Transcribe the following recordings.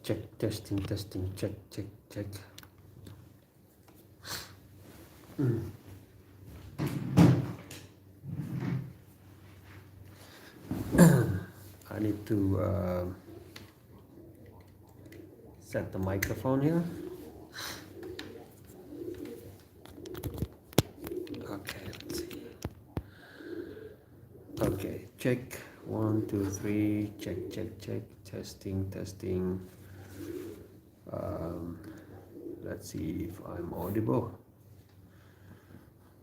Check, testing, testing, check, check, check. I need to set the microphone here. Okay, let's see. Okay, check. 1, 2, 3. Check, check, check. Testing, testing. Let's see if I'm audible.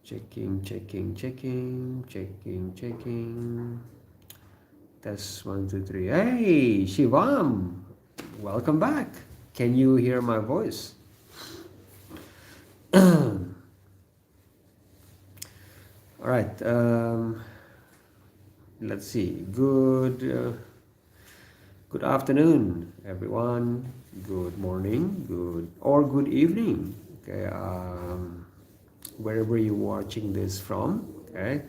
Checking, checking, checking, checking, checking. Test 1, 2, 3. Hey, Shivam, welcome back. Can you hear my voice? All right. Let's see. Good afternoon, everyone. Good morning. Good evening. Okay. Wherever you're watching this from. Okay.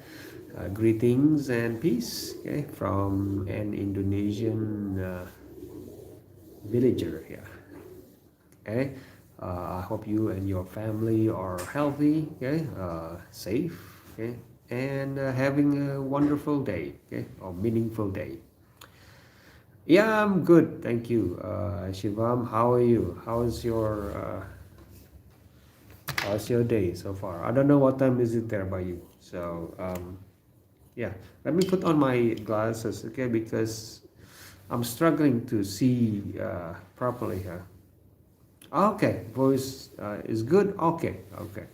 Greetings and peace. Okay, from an Indonesian villager here. Okay. I hope you and your family are healthy. Okay. Safe. Okay. And having a wonderful day. Okay. Or meaningful day. Yeah, I'm good. Thank you, Shivam. How are you? How's your day so far? I don't know what time is it there by you. So yeah, let me put on my glasses, okay, because I'm struggling to see properly here. Okay, voice is good. Okay, okay.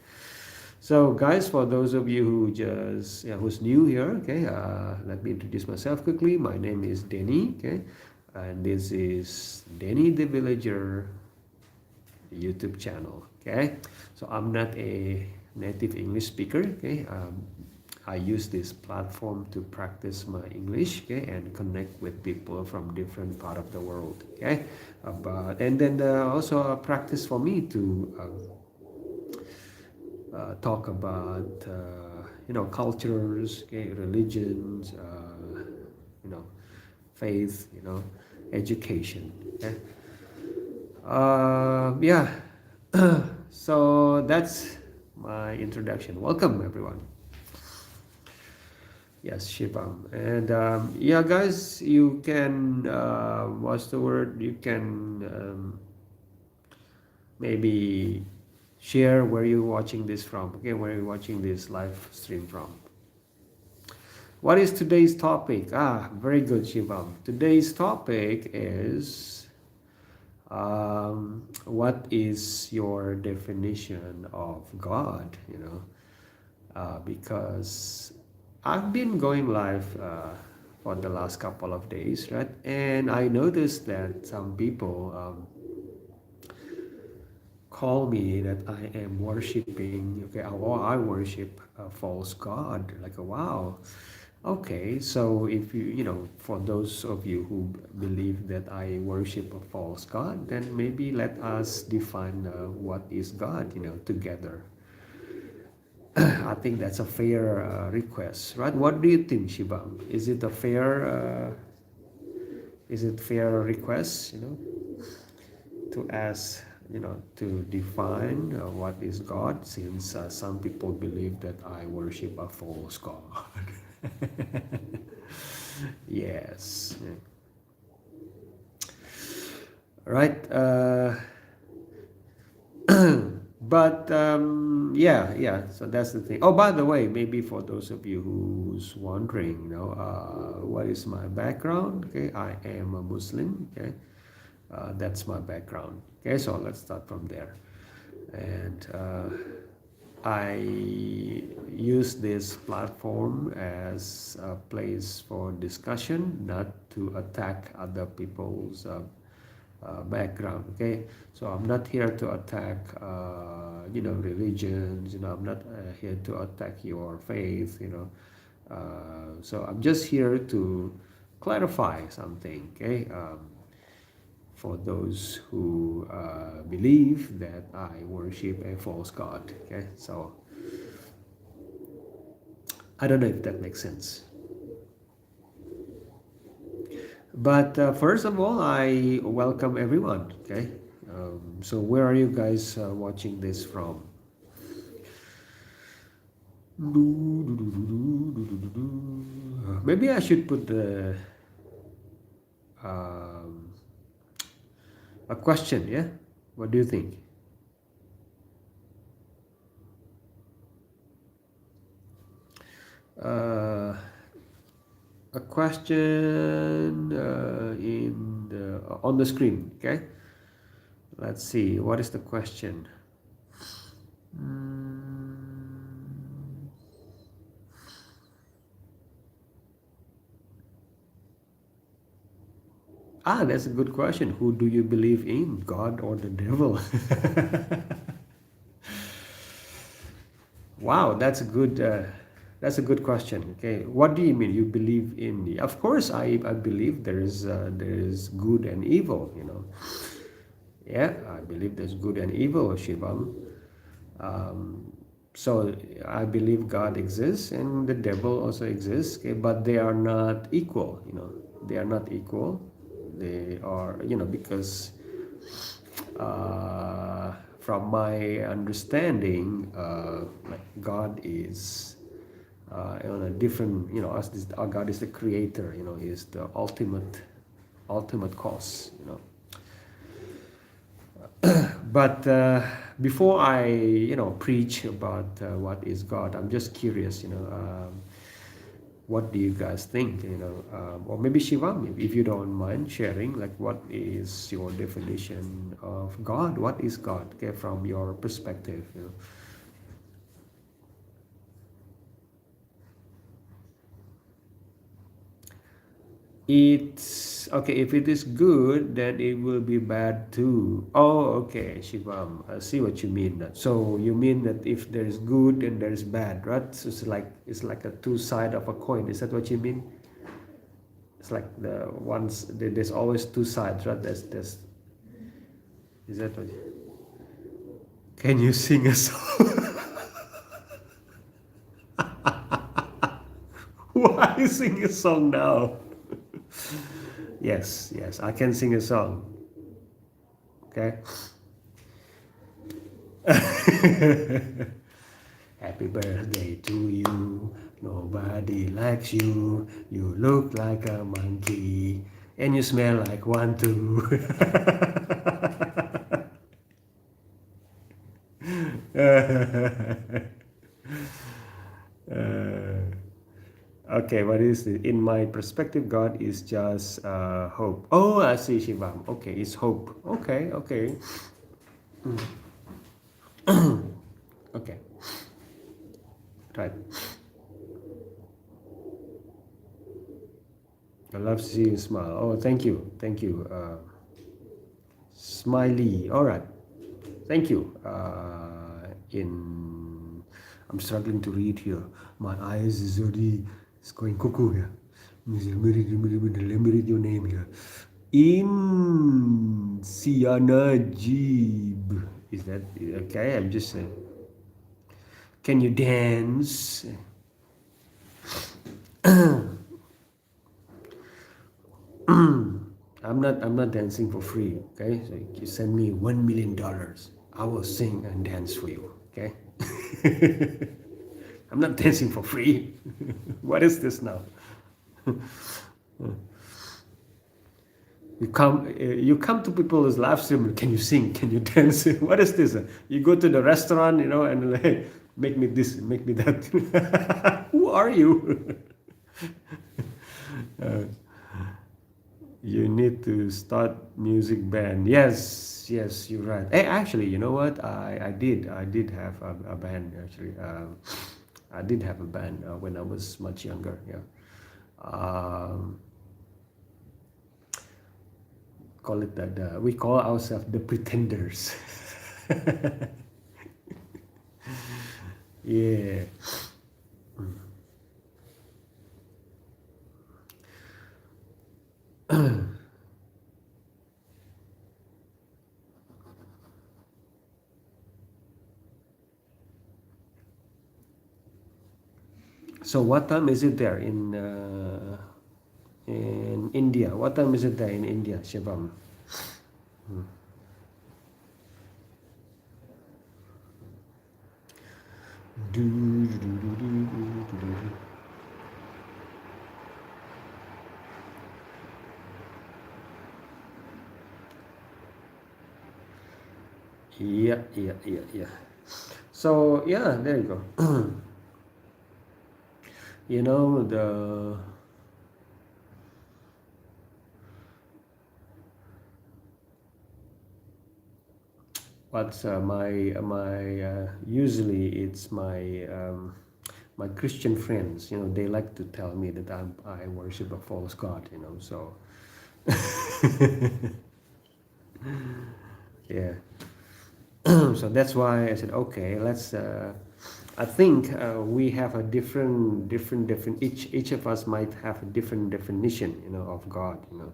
So guys, for those of you who who's new here, okay, let me introduce myself quickly. My name is Denny, okay, and this is Denny the Villager YouTube channel, okay. So I'm not a native English speaker, okay. I use this platform to practice my English, okay, and connect with people from different part of the world, okay. And then also a practice for me to talk about cultures, okay, religions, faith, education. Okay? Yeah. So that's my introduction. Welcome everyone. Yes, Shivam. And yeah, guys, you can what's the word? You can maybe share where you're watching this from. Okay, where you're watching this live stream from. What is today's topic? Very good, Shivam. Today's topic is what is your definition of God? Because I've been going live for the last couple of days, right? And I noticed that some people call me that I am worshiping, okay, or I worship a false god. Like, wow, okay. So if for those of you who believe that I worship a false god, then maybe let us define what is God, together. I think that's a fair request, right? What do you think, Shivam? Is it a fair request, to ask, to define what is God, since some people believe that I worship a false God. Yes. Right. But yeah. So that's the thing. Oh, by the way, maybe for those of you who's wondering, what is my background? Okay, I am a Muslim. Okay, that's my background. Okay, so let's start from there. And I use this platform as a place for discussion, not to attack other people's background. Okay, so I'm not here to attack religions. I'm not here to attack your faith. So I'm just here to clarify something. Okay. For those who believe that I worship a false god. Okay, so I don't know if that makes sense. But first of all, I welcome everyone. Okay, so where are you guys watching this from? Maybe I should put um, a question. Yeah, what do you think? Uh, a question in on the screen. Okay, let's see. What is the question? Mm, that's a good question. Who do you believe in, God or the devil? Wow, that's a good question. Okay, what do you mean? You believe in? Of course, I believe there is good and evil. Yeah, I believe there's good and evil, Shivam. Um, so I believe God exists and the devil also exists, okay, but they are not equal. They are not equal. They are, because from my understanding, like God is on a different, as this, our God is the creator. He is the ultimate cause. But before I, preach about what is God, I'm just curious. What do you guys think? Or maybe Shivam, if you don't mind sharing, like, what is your definition of God? What is God? Okay, from your perspective. It's okay. If it is good, then it will be bad too. Oh, okay, Shivam. I see what you mean. So you mean that if there is good and there is bad, right? So it's like a two side of a coin. Is that what you mean? It's like there's always two sides, right? There's is that what? Can you sing a song? Why sing a song now? Yes, yes, I can sing a song. Okay. Happy birthday to you. Nobody likes you. You look like a monkey. And you smell like one too. Okay, what is it? In my perspective, God is just hope. Oh, I see, Shivam. Okay, it's hope. Okay, okay, okay. Right. I love to see you smile. Oh, thank you. Thank you. Smiley. All right. Thank you. I'm struggling to read here. My eyes is already it's going cuckoo here. Let me read your name here. In Sianajib. Is that okay? I'm just saying. Can you dance? I'm not dancing for free. Okay, so you send me $1 million, I will sing and dance for you. Okay. I'm not dancing for free. What is this now? You come to people's live stream. Can you sing? Can you dance? What is this? You go to the restaurant, and like, make me this, make me that. Who are you? Uh, you need to start music band. Yes, yes, you're right. Hey, actually, you know what? I did have a band actually. I did have a band when I was much younger. Yeah. Um, call it that. We call ourselves the Pretenders. Yeah. So what time is it there in India? What time is it there in India, Shivam? Yeah, yeah, yeah, yeah. So yeah, there you go. You know the what's my usually it's my Christian friends. You know, they like to tell me that I worship a false god. You know, so yeah. So that's why I said, okay, let's. I think we have a different. Each of us might have a different definition, you know, of God, you know.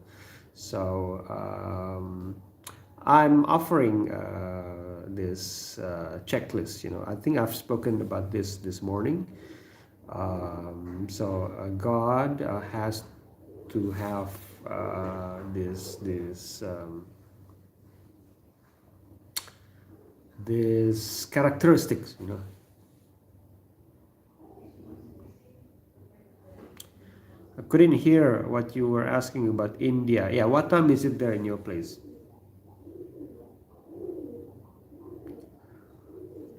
So I'm offering this checklist. You know, I think I've spoken about this morning. So God has to have this characteristics, you know. I couldn't hear what you were asking about India. Yeah, what time is it there in your place?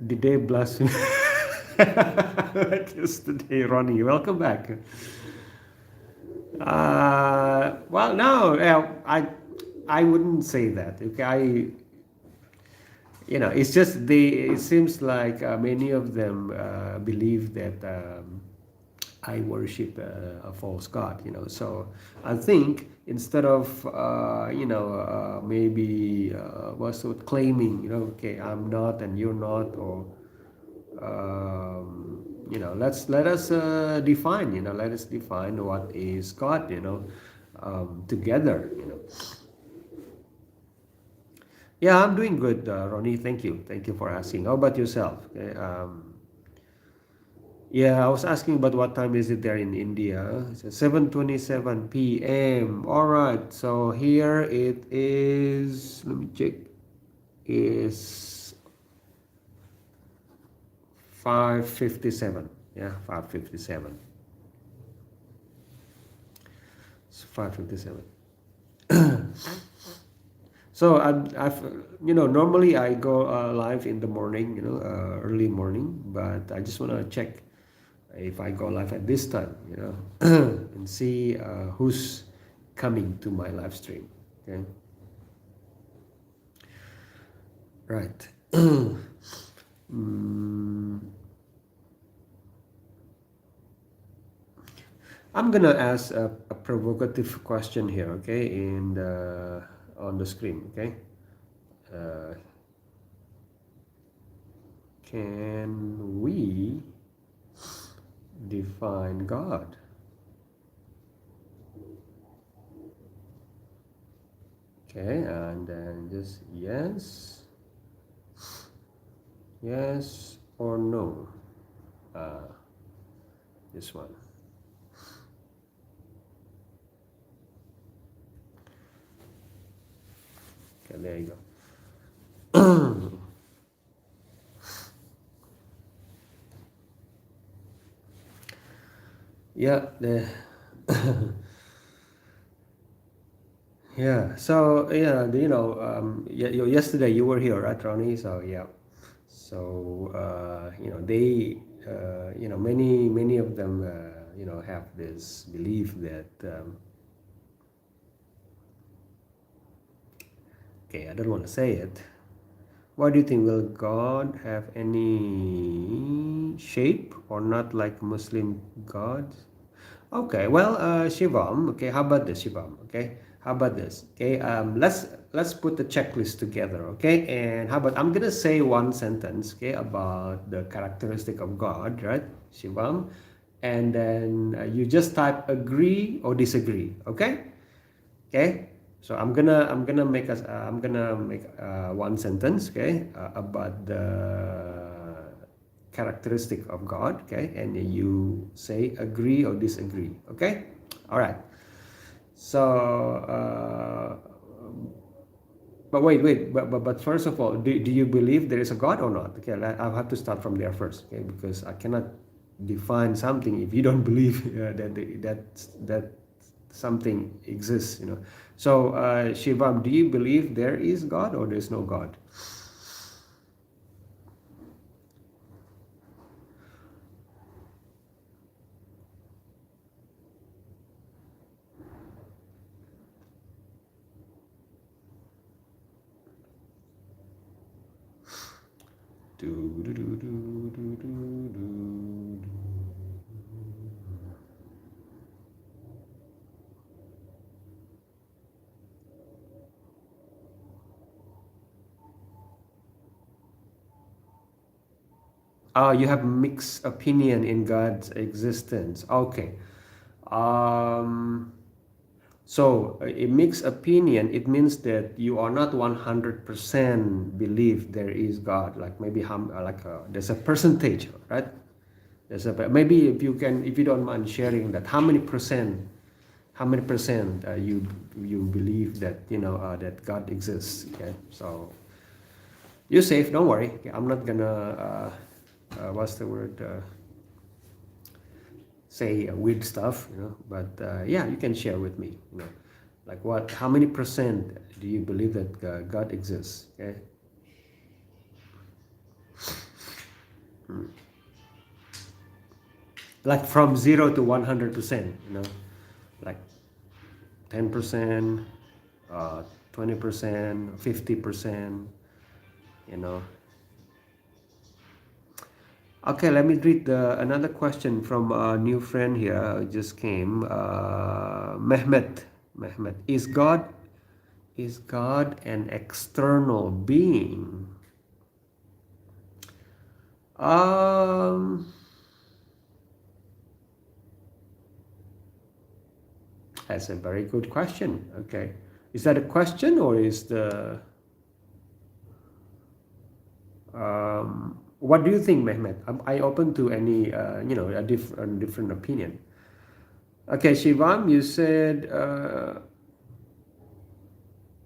Did they bless you? Like yesterday, Ronnie. Welcome back. Well, no, I wouldn't say that. Okay, you know, it's just they. It seems like many of them believe that I worship a false god. You know, so I think instead of maybe what's it claiming, you know, okay, I'm not and you're not, or let us define, you know, let us define what is God, you know, together, you know. Yeah, I'm doing good, Ronnie. Thank you for asking. How about yourself? Okay, yeah, I was asking about what time is it there in India. It's 7:27 p.m. All right, so here it is. Let me check. Is 5:57. Yeah, 5:57. It's 5:57. So I've normally I go live in the morning, you know, early morning, but I just want to check if I go live at this time, you know, and see who's coming to my live stream. Okay, right. Mm, I'm gonna ask a provocative question here, okay, on the screen, okay. Uh, can we define God? Okay, and then just yes or no. Uh, this one. Okay, there you go. Yeah, yeah. So yeah, yesterday you were here, right, Ronnie? So yeah. So many of them have this belief that okay, I don't want to say it. What do you think? Will God have any shape or not like Muslim gods? Okay, well, Shivam. Okay, how about this, Shivam? Okay, how about this? Okay, let's put the checklist together. Okay, and how about I'm gonna say one sentence. Okay, about the characteristic of God, right, Shivam, and then you just type agree or disagree. Okay, okay. So I'm gonna make one sentence. Okay, about the characteristic of God, okay, and you say agree or disagree, okay. All right, So, but wait, but first of all, do you believe there is a God or not? Okay, I'll have to start from there first, okay, because I cannot define something if you don't believe that something exists, you know. So, Shivam, do you believe there is God or there's no God? Do, do, do, do, do, do, do. You have mixed opinion in God's existence. Okay. Um, so a mixed opinion, it means that you are not 100% believe there is God. Like maybe there's a percentage, right? There's a maybe if you don't mind sharing that, how many percent you believe that that God exists. Okay, so you're safe. Don't worry. Okay, I'm not gonna what's the word? Say weird stuff, but yeah, you can share with me, like how many percent do you believe that God exists? Okay. Like from 0 to 100%, like 10%, 20%, 50%, you know. Okay, let me read another question from a new friend here who just came. Mehmet. Mehmet, is God an external being? Um, that's a very good question. Okay, is that a question or is the what do you think, Mehmet? I open to any a different opinion. Okay, Shivam, you said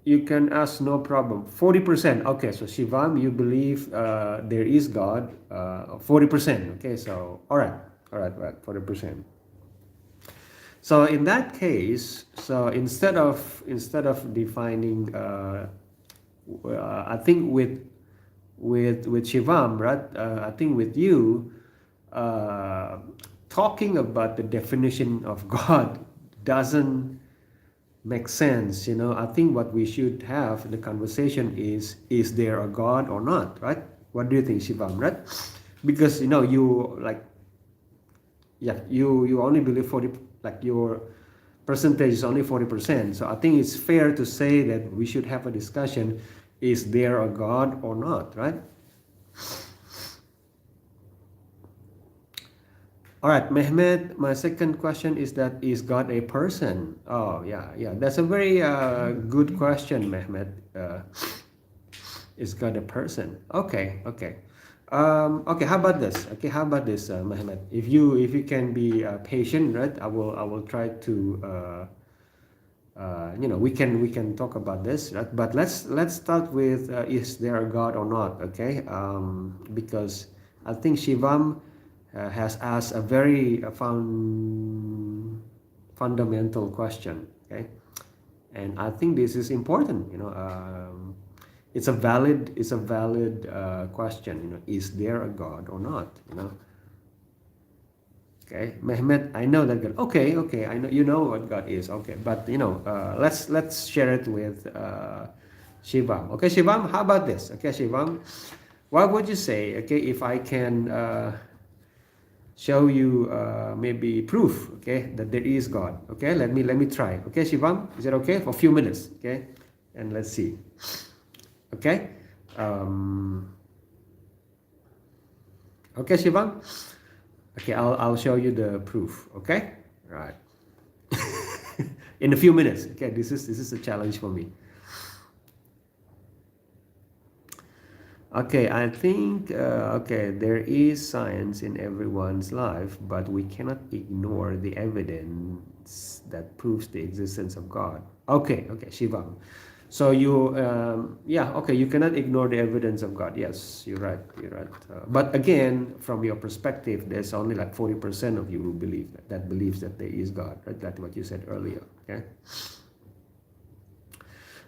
you can ask, no problem. 40%. Okay, so Shivam, you believe there is God. 40%. Okay, so all right, 40%. So in that case, so instead of defining, I think with Shivam, right? I think with you, uh, talking about the definition of God doesn't make sense. I think what we should have in the conversation is there a God or not, right? What do you think, Shivam, right? Because you like, yeah, you only believe 40, like your percentage is only 40%. So I think it's fair to say that we should have a discussion, is there a God or not, right? All right, Mehmet, my second question is that, is God a person? Oh, yeah, that's a very good question, Mehmet. Is God a person? Okay. Okay, how about this? Okay, how about this, Mehmet? If you can be patient, right? I will try to we can talk about this, right? But let's start with, is there a God or not? Okay, because I think Shivam has asked a very fundamental question. Okay, and I think this is important. It's a valid question. Is there a God or not? Okay, Mehmet, I know that God. Okay, I know you know what God is. Okay, but let's share it with Shivam. Okay, Shivam, how about this? Okay, Shivam, what would you say? Okay, if I can show you maybe proof, okay, that there is God. Okay, let me try. Okay, Shivam, is that okay for a few minutes? Okay, and let's see. Okay, okay, Shivam. Okay, I'll show you the proof. Okay, right. In a few minutes. Okay, this is a challenge for me. Okay, I think, okay, there is science in everyone's life, but we cannot ignore the evidence that proves the existence of God. Okay, okay, Shivam. So you, yeah, okay, you cannot ignore the evidence of God. Yes, you're right, you're right. But again, from your perspective, there's only like 40% of you who believe that believes that there is God, right? That's what you said earlier, okay?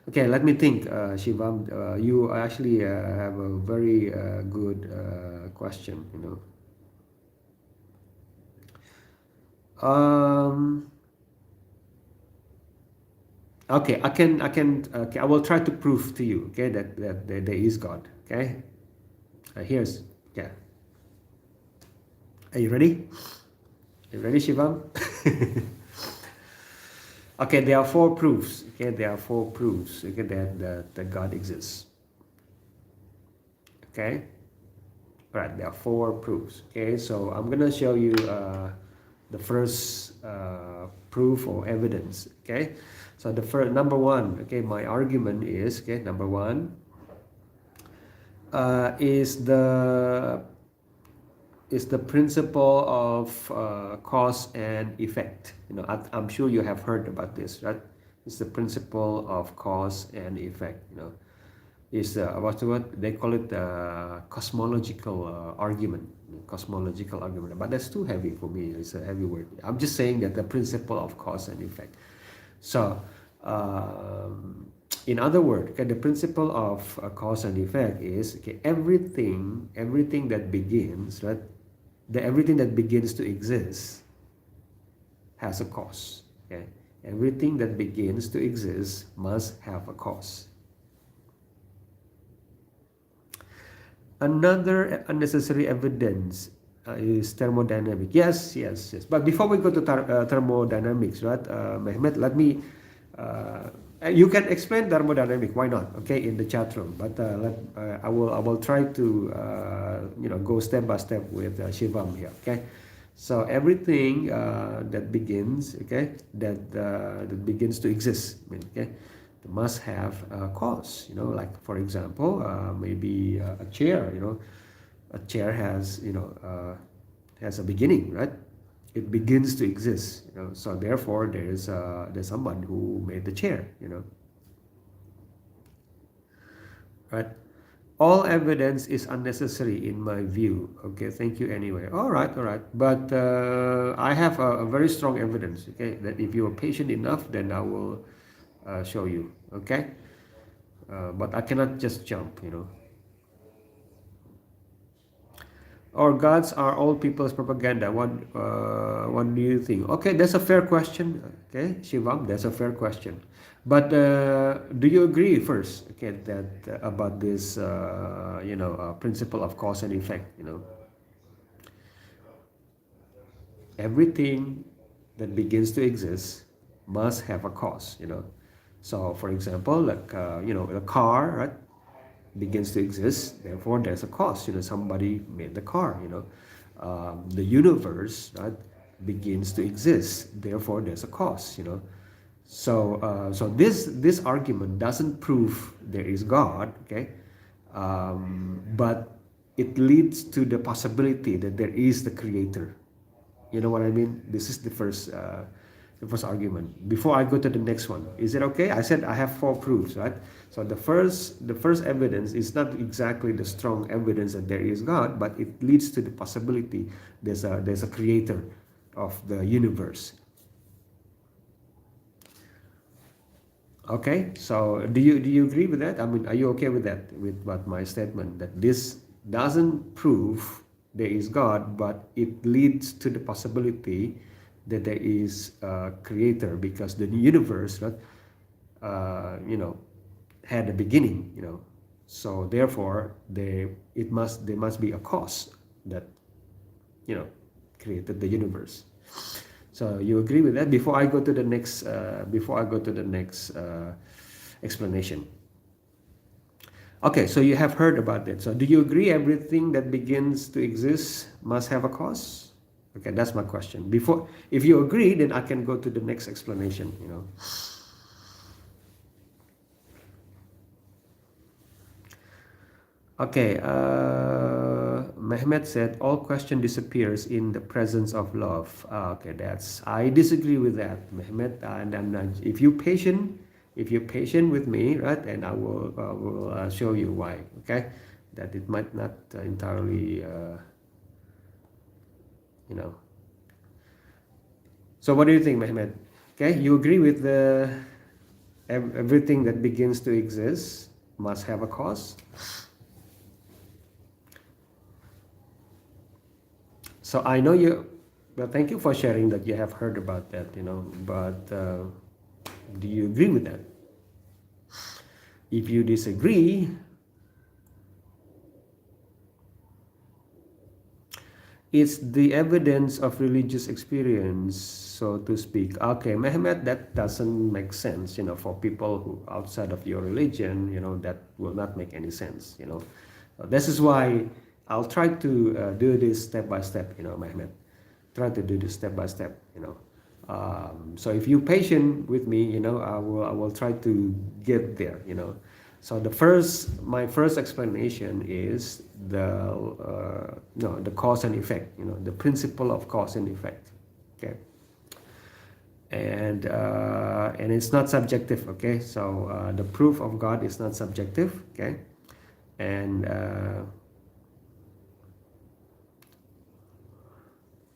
Okay, let me think, Shivam. You actually have a very good question. Um, okay, okay, I will try to prove to you, okay, that there is God. Okay, here's, yeah. Are you ready? Are you ready, Shivam? Okay, there are four proofs. Okay, there are four proofs. Okay, that God exists. Okay. Right, there are four proofs. Okay, so I'm gonna show you the first proof or evidence. Okay, so the first number one. Okay, my argument is, okay, number one is the principle of cause and effect. I'm sure you have heard about this, right? It's the principle of cause and effect. Is what's the word? They call it cosmological argument. Cosmological argument, but that's too heavy for me. It's a heavy word. I'm just saying that the principle of cause and effect. So, in other words, okay, the principle of cause and effect is, okay, everything that begins, right? Everything that begins to exist has a cause. Okay, everything that begins to exist must have a cause. Another unnecessary evidence is thermodynamic. Yes, yes, yes. But before we go to thermodynamics, right, Mehmet, let me. You can explain thermodynamic. Why not? Okay, in the chat room. But I will try to go step by step with Shivam here. Okay. So everything that begins, okay, that begins to exist, okay, must have a cause. Like for example, maybe a chair. A chair has a beginning, right? It begins to exist. So therefore there's someone who made the chair. Right? All evidence is unnecessary in my view. Okay, thank you anyway. All right, all right. But I have a very strong evidence. Okay, that if you are patient enough, then I will show you. Okay, but I cannot just jump. Or gods are all people's propaganda. What do you think? Okay, that's a fair question. Okay, Shivam, that's a fair question. But do you agree first? Okay, that about this, principle of cause and effect. Everything that begins to exist must have a cause. So, for example, like a car, right? Begins to exist, therefore there's a cause. Somebody made the car. The universe, right, begins to exist, therefore there's a cause. So this argument doesn't prove there is God, okay, but it leads to the possibility that there is the creator. You know what I mean? This is the first argument. Before I go to the next one, is it okay? I said I have four proofs, right? So the first evidence is not exactly the strong evidence that there is God, but it leads to the possibility there's a creator of the universe. Okay, so do you agree with that? I mean, are you okay with that? With what my statement that this doesn't prove there is God, but it leads to the possibility that there is a creator because the universe, right, had a beginning. So therefore, there must be a cause that created the universe. So you agree with that? Before I go to the next, explanation. Okay, so you have heard about that. So do you agree everything that begins to exist must have a cause? Okay, that's my question. If you agree, then I can go to the next explanation. Okay, Mehmet said all question disappears in the presence of love. Okay, that's I disagree with that, Mehmet. And if if you're patient with me, right, and I will show you why. Okay, that it might not entirely, you know. So what do you think, Mehmet? Okay, you agree with the everything that begins to exist must have a cause. So I know you, well, thank you for sharing that you have heard about that, but do you agree with that? If you disagree, it's the evidence of religious experience, so to speak. Okay, Mehmet, that doesn't make sense, for people who outside of your religion, that will not make any sense. This is why I'll try to do this step by step, Mehmet. Try to do this step by step. So if you're patient with me, I will try to get there. So my first explanation is the cause and effect, the principle of cause and effect. Okay, and it's not subjective. Okay, so the proof of God is not subjective. Okay, and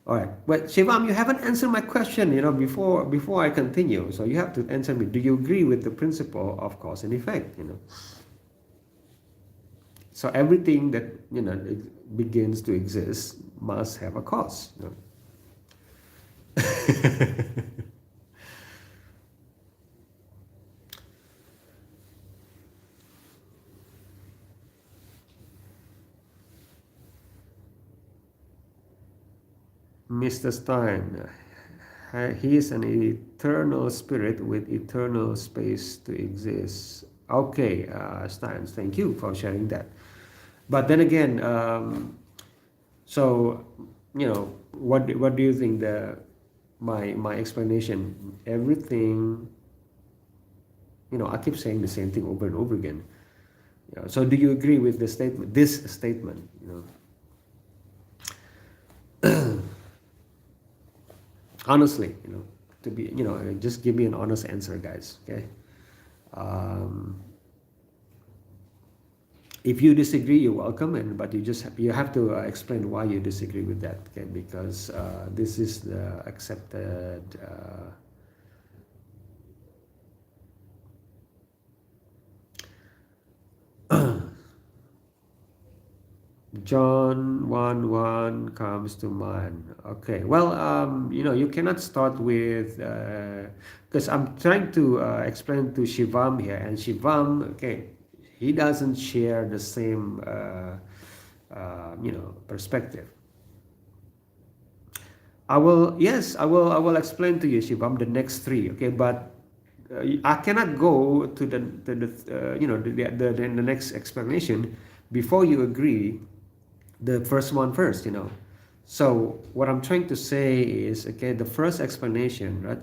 all right, but Shivam, you haven't answered my question, before I continue. So you have to answer me. Do you agree with the principle of cause and effect? So everything that begins to exist must have a cause. Mr. Stein, he is an eternal spirit with eternal space to exist. Okay, Stein, thank you for sharing that. But then again, so what do you think my explanation? Everything, I keep saying the same thing over and over again. So do you agree with the statement? This statement. Honestly, to be, just give me an honest answer, guys. Okay. Um, if you disagree, you're welcome, but you have to explain why you disagree with that. Okay, because this is the accepted. John 1:1 comes to mind. Okay, well, you cannot start with, because I'm trying to explain to Shivam here, and Shivam, okay, he doesn't share the same, perspective. I will explain to you, Shivam, the next three, okay, but I cannot go to the next explanation before you agree the first one first. So what I'm trying to say is, okay, the first explanation, right?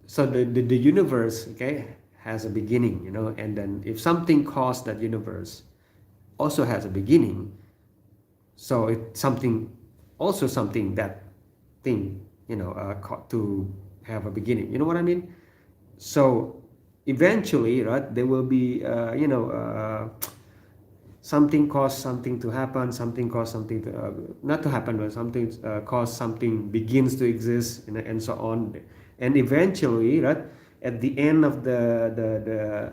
So the universe, okay, has a beginning, and then if something caused that universe also has a beginning, so it's something that thing, to have a beginning. You know what I mean? So eventually, right, there will be, something caused something to happen, something caused something to, not to happen, but something caused something begins to exist, and so on. And eventually, right, at the end of the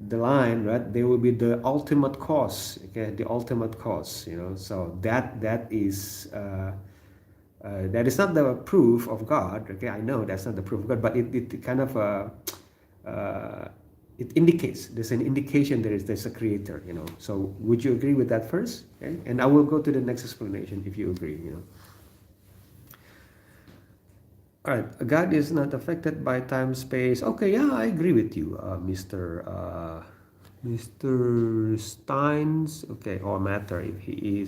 line, right, there will be the ultimate cause. Okay, the ultimate cause. So that is. That is not the proof of God. Okay, I know that's not the proof of God, but it kind of it indicates, there's an indication there's a creator. So would you agree with that first? Okay, and I will go to the next explanation if you agree. All right, God is not affected by time, space. Okay, yeah, I agree with you, Mr. Steins. Okay, or matter if he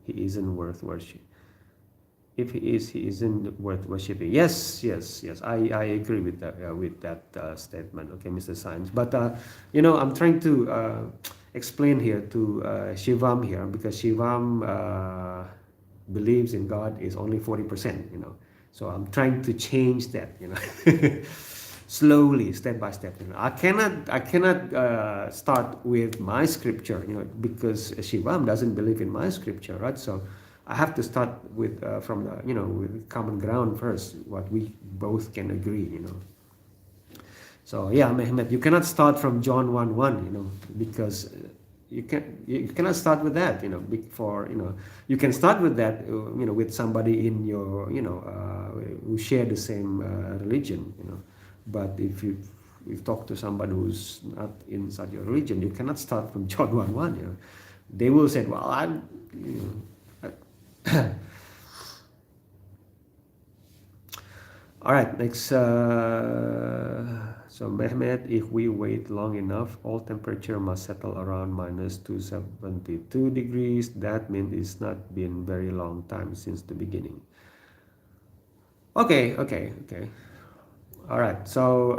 isn't worth worship. if he is, he isn't worth worshiping. Yes, yes, yes. I agree with that statement. Okay, Mr. Science. But I'm trying to explain here to Shivam here, because Shivam believes in God is only 40%. So I'm trying to change that. Slowly, step by step. I cannot start with my scripture. Because Shivam doesn't believe in my scripture, right? So I have to start with from the with common ground first, what we both can agree. So yeah, Mehmet, you cannot start from John 1:1, because you cannot start with that, before, you can start with that, with somebody in your, who share the same religion. But if you talk to somebody who's not inside your religion, you cannot start from John 1:1. They will say, well, all right, next. So Mehmet, if we wait long enough, all temperature must settle around minus 272 degrees. That means it's not been very long time since the beginning. Okay, okay, okay. All right. So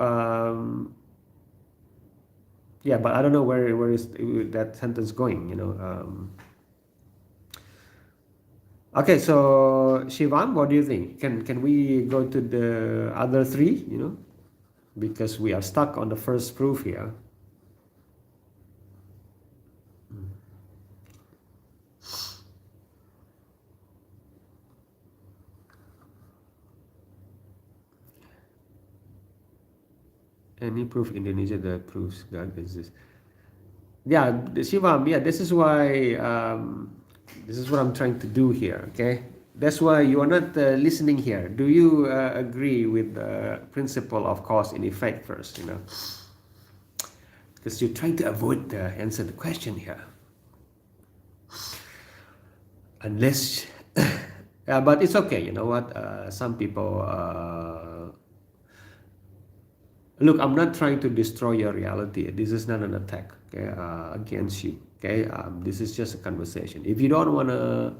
yeah, but I don't know where is that sentence going. Okay, so Shivam, what do you think? Can we go to the other three? Because we are stuck on the first proof here. Any proof Indonesia that proves God exists? Yeah, Shivam. Yeah, this is why. This is what I'm trying to do here. Okay, that's why you are not listening here. Do you agree with the principle of cause and effect first? Because you're trying to avoid the answer the question here. Unless, yeah, but it's okay. You know what? Some people. Look, I'm not trying to destroy your reality. This is not an attack, okay, against you. Okay, this is just a conversation. If you don't want to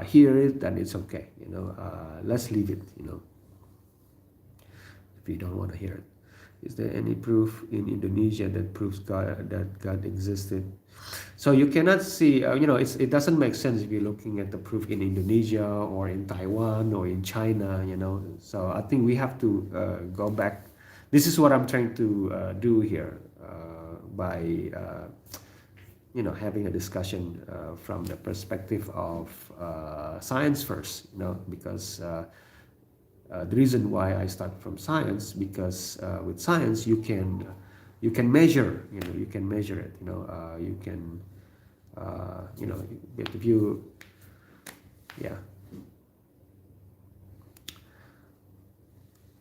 hear it, then it's okay. Let's leave it. If you don't want to hear it. Is there any proof in Indonesia that proves that God existed? So you cannot see, it doesn't make sense if you're looking at the proof in Indonesia or in Taiwan or in China. So I think we have to go back. This is what I'm trying to do here by, having a discussion from the perspective of science first, because the reason why I start from science, because with science you can measure, you can measure it, you can, if you, yeah.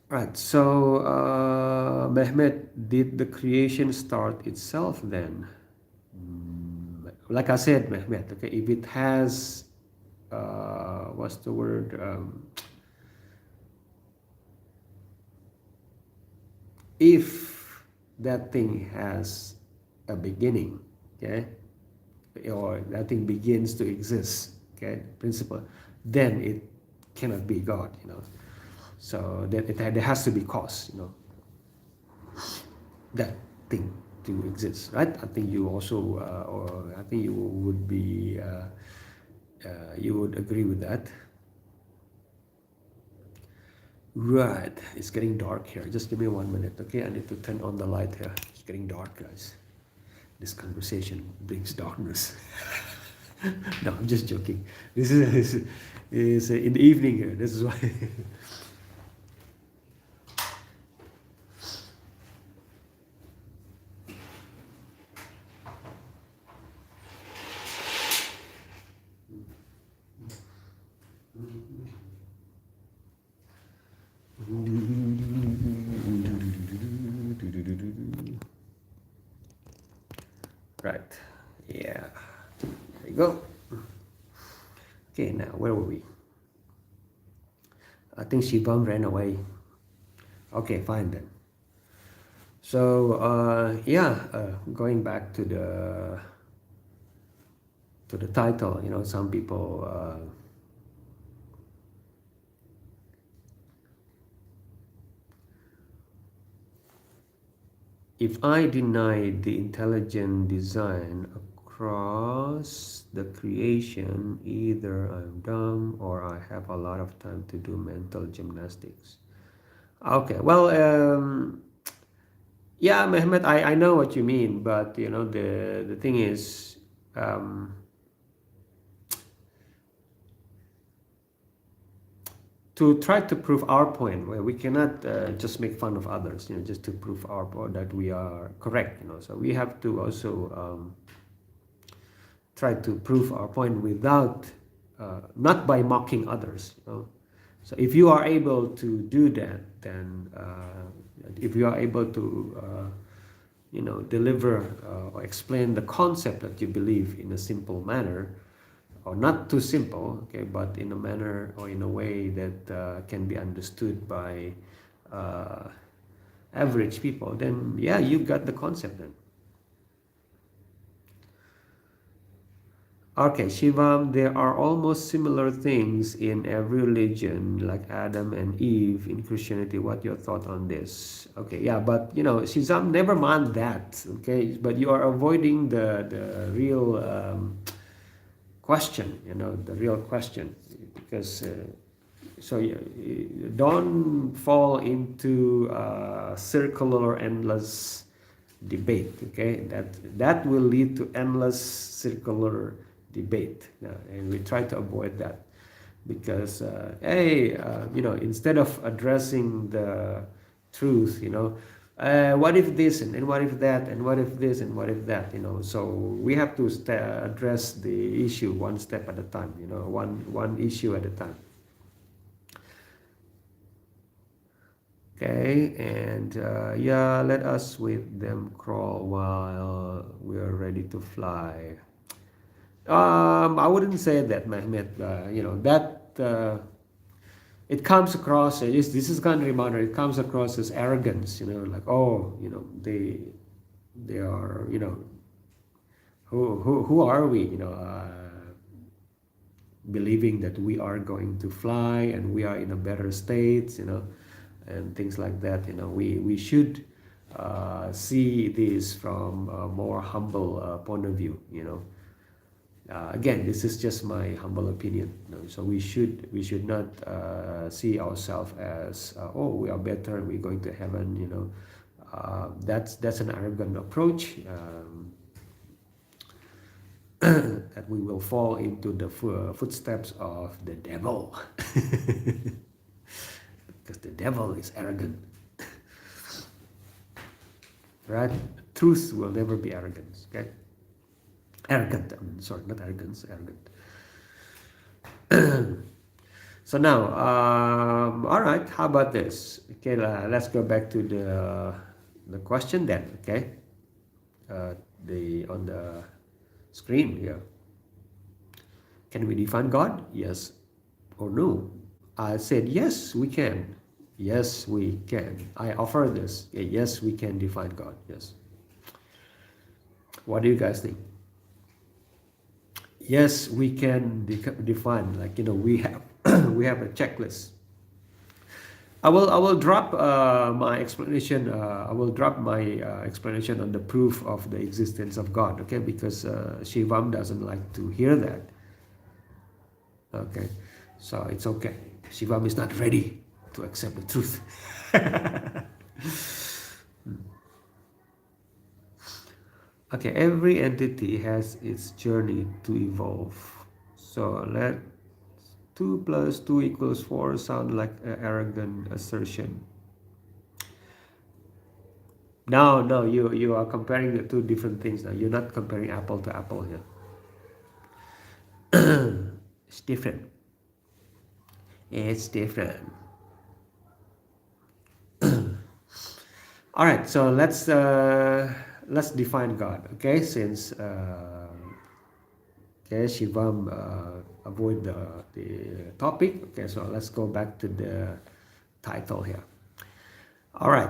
Right. So Mehmet, did the creation start itself then? Like I said, Mehmet, okay, if it has, what's the word? If that thing has a beginning, okay, or that thing begins to exist, okay, principle, then it cannot be God. So that there has to be cause, that thing to exist, right? I think you also, or I think you would be, you would agree with that. Right, it's getting dark here. Just give me 1 minute, okay? I need to turn on the light here. It's getting dark, guys. This conversation brings darkness. No, I'm just joking. This is in the evening here. This is why. Right. Yeah. There you go. Okay, now where were we? I think Shivam ran away. Okay, fine then. So yeah, going back to the title, some people if I deny the intelligent design across the creation, either I'm dumb or I have a lot of time to do mental gymnastics. Okay, well, yeah, Mehmet, I know what you mean, but the thing is, um, to try to prove our point, where we cannot just make fun of others, just to prove our point that we are correct, so we have to also try to prove our point without, not by mocking others. So if you are able to do that, then if you are able to deliver or explain the concept that you believe in a simple manner, or not too simple, okay, but in a manner or in a way that can be understood by uh, average people, then yeah, you got the concept then. Okay, Shivam, there are almost similar things in every religion, like Adam and Eve in Christianity. What your thought on this? Okay, yeah, but Shizam, never mind that. Okay, but you are avoiding the real question. The real question, because so you don't fall into circular, endless debate. Okay, that will lead to endless circular debate, and we try to avoid that, because hey, instead of addressing the truth, what if this, and what if that, and what if this, and what if that, so we have to address the issue one step at a time, one issue at a time. Okay, and yeah, let us with them crawl while we are ready to fly. I wouldn't say that, Mehmet. That it comes across. This is kind of reminder. It comes across as arrogance. Like, oh, they are. Who are we? Believing that we are going to fly and we are in a better state. And things like that. We should see this from a more humble point of view. Again, this is just my humble opinion. So we should not see ourselves as oh, we are better and we're going to heaven. That's an arrogant approach, that we will fall into the footsteps of the devil, because the devil is arrogant. Right? Truth will never be arrogance. Okay. Arrogant, sorry, not arrogance, arrogant. So now, all right, how about this? Okay, let's go back to the question then, okay? On the screen here. Can we define God? Yes or no? I said, yes, we can. Yes, we can. I offer this. Yes, we can define God. Yes. What do you guys think? Yes, we can define, like, we have we have a checklist. I will drop my explanation. I will drop my explanation on the proof of the existence of God. Okay, because Shivam doesn't like to hear that. Okay, so it's okay. Shivam is not ready to accept the truth. Okay, every entity has its journey to evolve. So let 2 plus 2 equals 4 sound like an arrogant assertion. No, you are comparing the two different things now. You're not comparing apple to apple here. It's different. It's different. All right, so let's define God. Okay, since okay, Shivam avoid the topic. Okay, so let's go back to the title here. All right,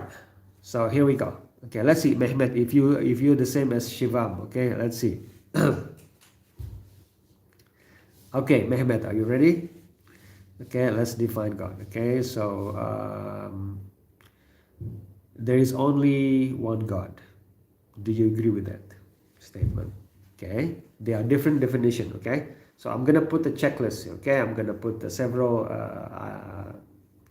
so here we go. Okay, let's see, Mehmet, if you're the same as Shivam. Okay, let's see. Okay, Mehmet, are you ready? Okay, let's define God. Okay, so there is only one God. Do you agree with that statement? Okay, they are different definition. Okay, so I'm gonna put a checklist. Okay, I'm gonna put several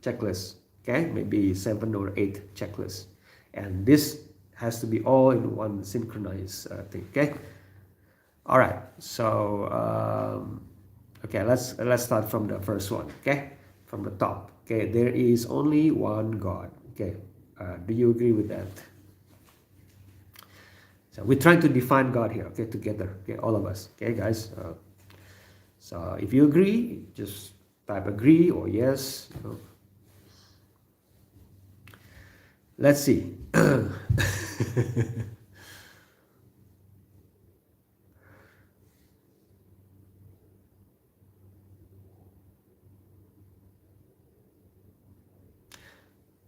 checklists. Okay, maybe 7 or 8 checklists, and this has to be all in one synchronized thing. Okay, all right. So okay, let's start from the first one. Okay, from the top. Okay, there is only one God. Okay, do you agree with that? So we're trying to define God here, okay, together, okay, all of us, okay, guys. So if you agree, just type agree or yes. Let's see.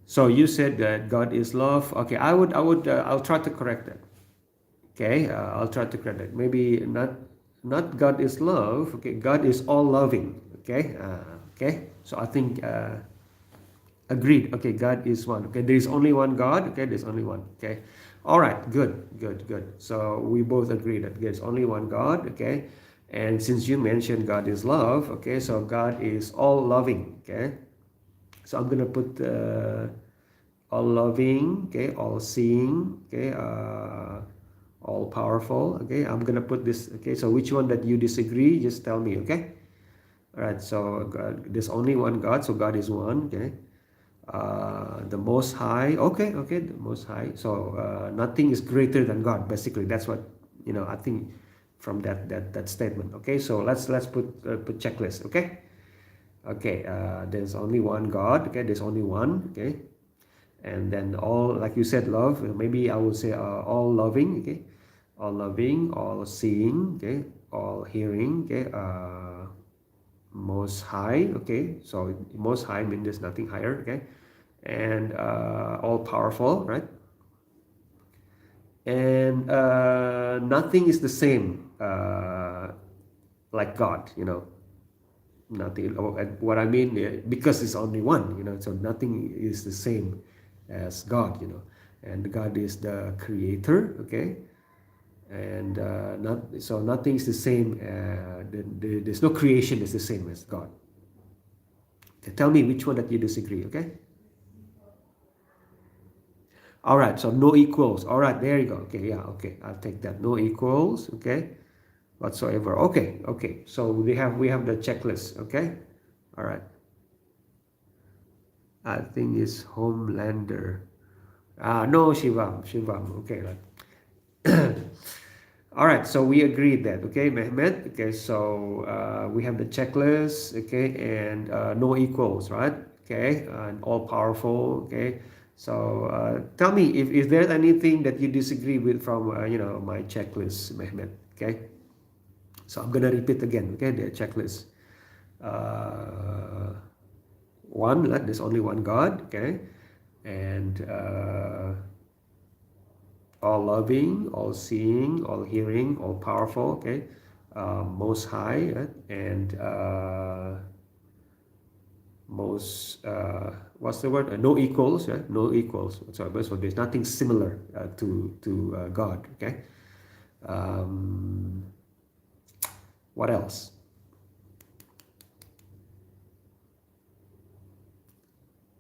So you said that God is love. Okay, I'll try to correct that. Okay, I'll try to correct it. Maybe not God is love. Okay, God is all loving. Okay, okay. So I think agreed. Okay, God is one. Okay, there is only one God. Okay, there's only one. Okay, all right. Good, good, good. So we both agree that there's only one God. Okay, and since you mentioned God is love. Okay, so God is all loving. Okay, so I'm gonna put all loving. Okay, all seeing. Okay, all powerful. Okay, I'm gonna put this. Okay, so which one that you disagree, just tell me. Okay, all right. So God, there's only one God, so God is one. Okay, the most high. Okay, okay, the most high. So nothing is greater than God, basically. That's what, I think from that statement. Okay, so let's put checklist. Okay, okay, there's only one God. Okay, there's only one. Okay, and then all, like you said, love. Maybe I would say all loving. Okay, all loving, all seeing. Okay, all hearing. Okay, most high. Okay, so most high means there's nothing higher. Okay, and all powerful, right? And nothing is the same like God. Nothing. What I mean, because it's only one. So nothing is the same as God. And God is the creator. Okay, and nothing is the same. There's no creation is the same as God. Okay, tell me which one that you disagree. Okay. All right, so no equals. All right, there you go. Okay, yeah, okay, I'll take that. No equals. Okay, whatsoever. Okay, okay. So we have the checklist. Okay, all right. I think it's Homelander. No, Shivam. Okay, right. All right, so we agreed that. Okay, Mehmet. Okay, so we have the checklist. Okay, and no equals, right? Okay, and all powerful. Okay. So tell me if there's anything that you disagree with from my checklist, Mehmet. Okay, so I'm gonna repeat again. Okay, the checklist. Uh, One, like there's only one God. Okay, and all loving, all seeing, all hearing, all powerful. Okay, most high, right? And most what's the word, no equals, right? No equals whatsoever, so there's nothing similar to God. Okay, um, what else?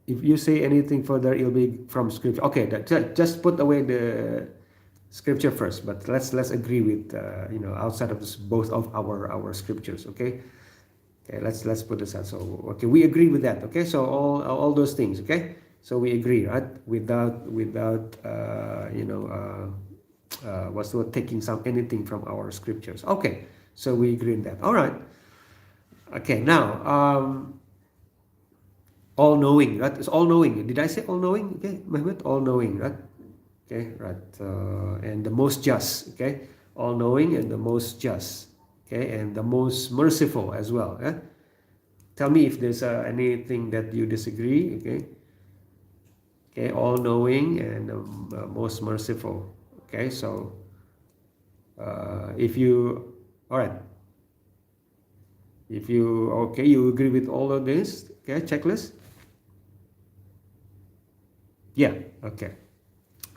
If you say anything further, it'll be from scripture. Okay, just put away the scripture first, but let's agree with outside of this, both of our scriptures. Okay. Okay, let's put this out. So okay, we agree with that. Okay, so all those things. Okay, so we agree, right? Without what's the word, taking anything from our scriptures. Okay, so we agree on that. All right. Okay, now all knowing, right? It's all knowing. Did I say all knowing? Okay, Mehmet, all knowing, right? Okay, right. And the most just. Okay, all knowing and the most just. Okay, and the most merciful as well. Yeah? Tell me if there's anything that you disagree. Okay, okay, all knowing and most merciful. Okay, so if you, all right, if you, okay, you agree with all of this. Okay, checklist. Yeah, okay.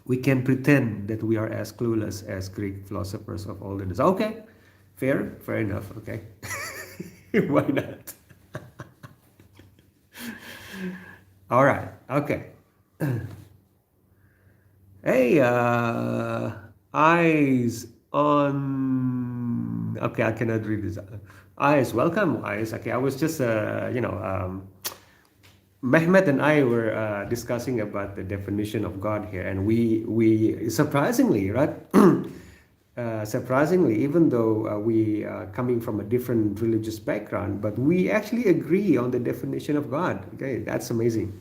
we can pretend that we are as clueless as Greek philosophers of olden days. Okay, fair enough. Okay, why not? All right. Okay. Hey, eyes on. Okay, I cannot read this. Eyes, welcome, eyes. Okay, I was just, Mehmet and I were discussing about the definition of God here, and we surprisingly, right? Surprisingly, even though we are coming from a different religious background, but we actually agree on the definition of God. Okay, that's amazing.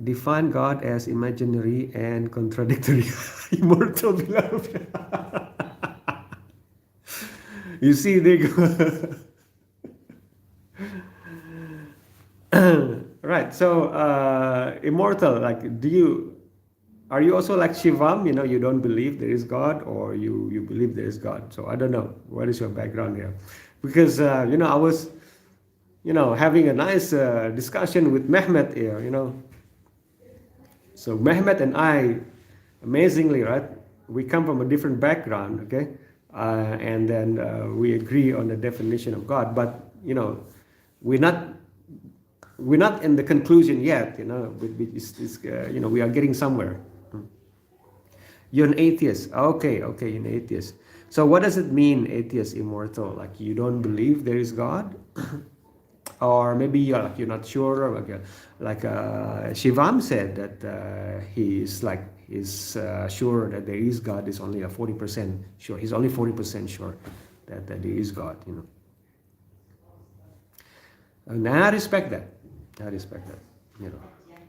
Define God as imaginary and contradictory, immortal, beloved. You see, they go. Right. So, immortal. Like, are you also like Shivam? You don't believe there is God, or you believe there is God. So I don't know. What is your background here? Because I was having a nice discussion with Mehmet here. So Mehmet and I, amazingly, right? We come from a different background, okay, and then we agree on the definition of God. But we're not we're not in the conclusion yet. We are getting somewhere. You're an atheist. Okay, you're an atheist. So what does it mean, atheist, immortal? Like you don't believe there is God? Or maybe you're not sure. Shivam said that he's sure that there is God. Is only a 40% sure. He's only 40% sure that there is God. And I respect that.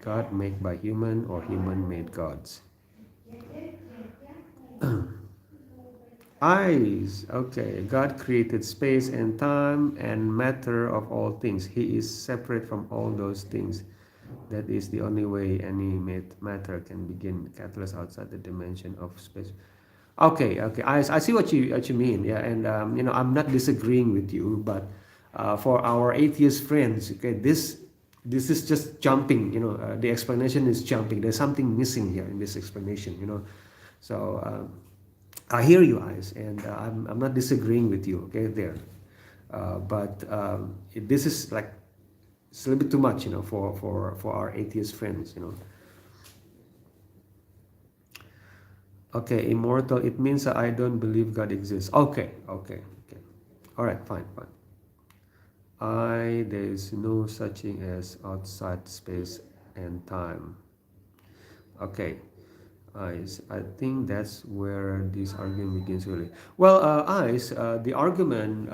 God made by human or human made gods. Eyes. Okay, God created space and time and matter of all things. He is separate from all those things. That is the only way any matter can begin catalyst outside the dimension of space. Okay. I see what you mean. Yeah, and I'm not disagreeing with you, but for our atheist friends, okay, this is just jumping. The explanation is jumping. There's something missing here in this explanation. So. I hear you, eyes, and I'm not disagreeing with you, okay, there. But this is like it's a little bit too much, for our atheist friends, Okay, immortal. It means that I don't believe God exists. Okay. All right, fine. There is no such thing as outside space and time. Okay. I think that's where this argument begins really. Well, the argument,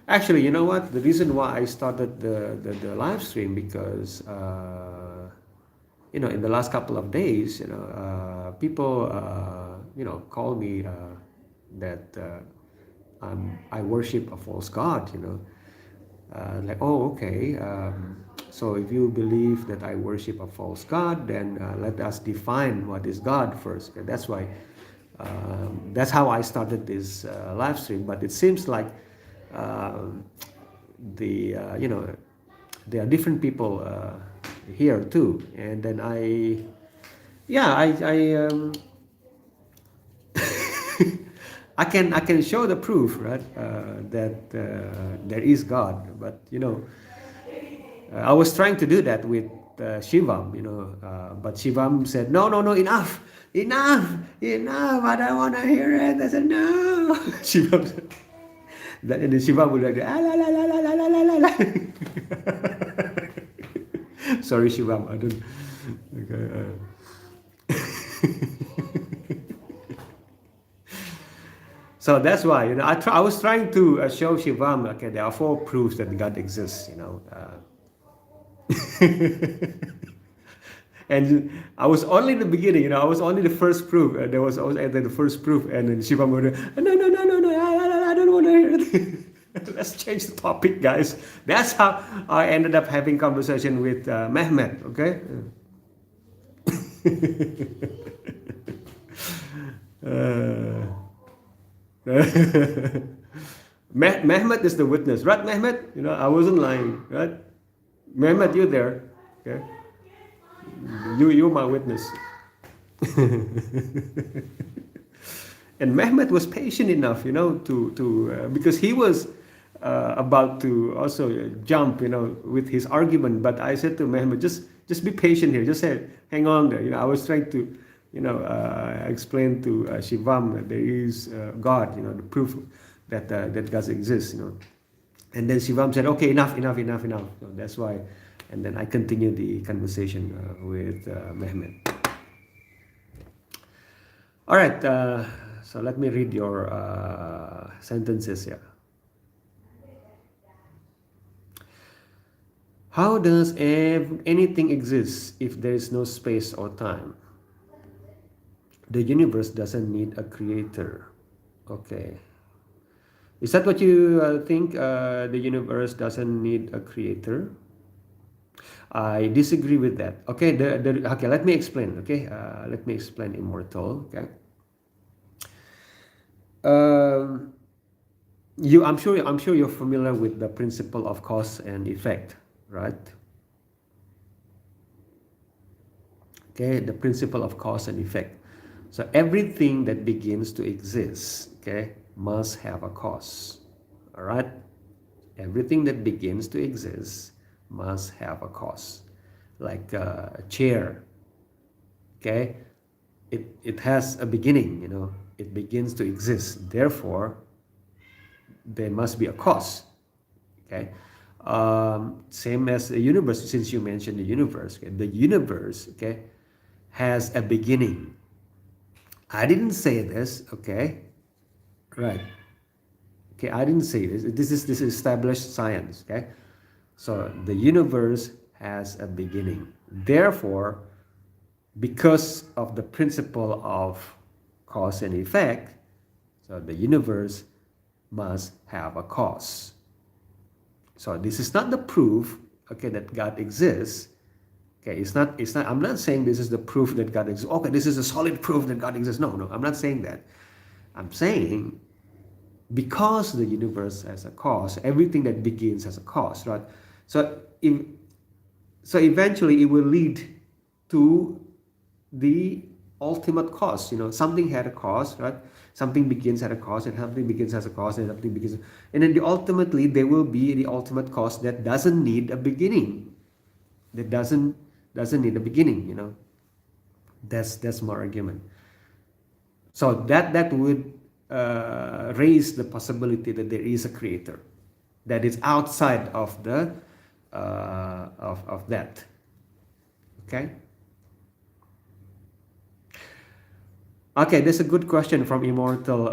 actually, you know what? The reason why I started the live stream because, in the last couple of days, people, call me that I worship a false god, okay. So if you believe that I worship a false god, then let us define what is God first. Okay? That's why. That's how I started this live stream. But it seems like there are different people here too. And then I I can show the proof, right? That there is God, but I was trying to do that with Shivam, but Shivam said, no, enough, I don't want to hear it. I said, no. Shivam said, and then Shivam would like, la la la la la la la la. Sorry, Shivam, I don't. Okay. So that's why, I was trying to show Shivam, okay, there are 4 proofs that God exists, And I was only in the beginning, I was only the first proof. I was at the first proof, and then Shivam would, no, I don't want to hear it. Let's change the topic, guys. That's how I ended up having conversation with Mehmet, okay? Mehmet is the witness, right, Mehmet? I wasn't lying, right? Mehmet, you there? Okay. You're my witness. And Mehmet was patient enough, to because he was about to also jump, with his argument. But I said to Mehmet, just be patient here. Just say, hang on there. I was trying to, explain to Shivam that there is God, the proof that God exists, And then Shivam said, okay, enough. So that's why. And then I continued the conversation with Mehmet. All right. So let me read your sentences here. How does anything exist if there is no space or time? The universe doesn't need a creator. Okay. Is that what you think? The universe doesn't need a creator? I disagree with that. Okay, okay, let me explain. Okay, let me explain immortal. Okay. I'm sure you're familiar with the principle of cause and effect, right? Okay, the principle of cause and effect. So everything that begins to exist, okay, must have a cause. All right, everything that begins to exist must have a cause. Like a chair, okay, it has a beginning. It begins to exist. Therefore, there must be a cause. Okay, same as the universe. Since you mentioned the universe, okay? The universe, okay, has a beginning. I didn't say this, okay? Right. Okay, I didn't say this. This is established science, okay? So the universe has a beginning. Therefore, because of the principle of cause and effect, so the universe must have a cause. So this is not the proof, okay, that God exists. Okay, it's not, I'm not saying this is the proof that God exists. Okay, this is a solid proof that God exists. No, I'm not saying that. I'm saying because the universe has a cause, everything that begins has a cause, right? So eventually it will lead to the ultimate cause. Something had a cause, right? Something begins at a cause, and something begins as a cause, and something begins, and then ultimately there will be the ultimate cause that doesn't need a beginning. That doesn't need a beginning. That's my argument. So that would raise the possibility that there is a creator that is outside of the of that. Okay. Okay, that's a good question from Immortal.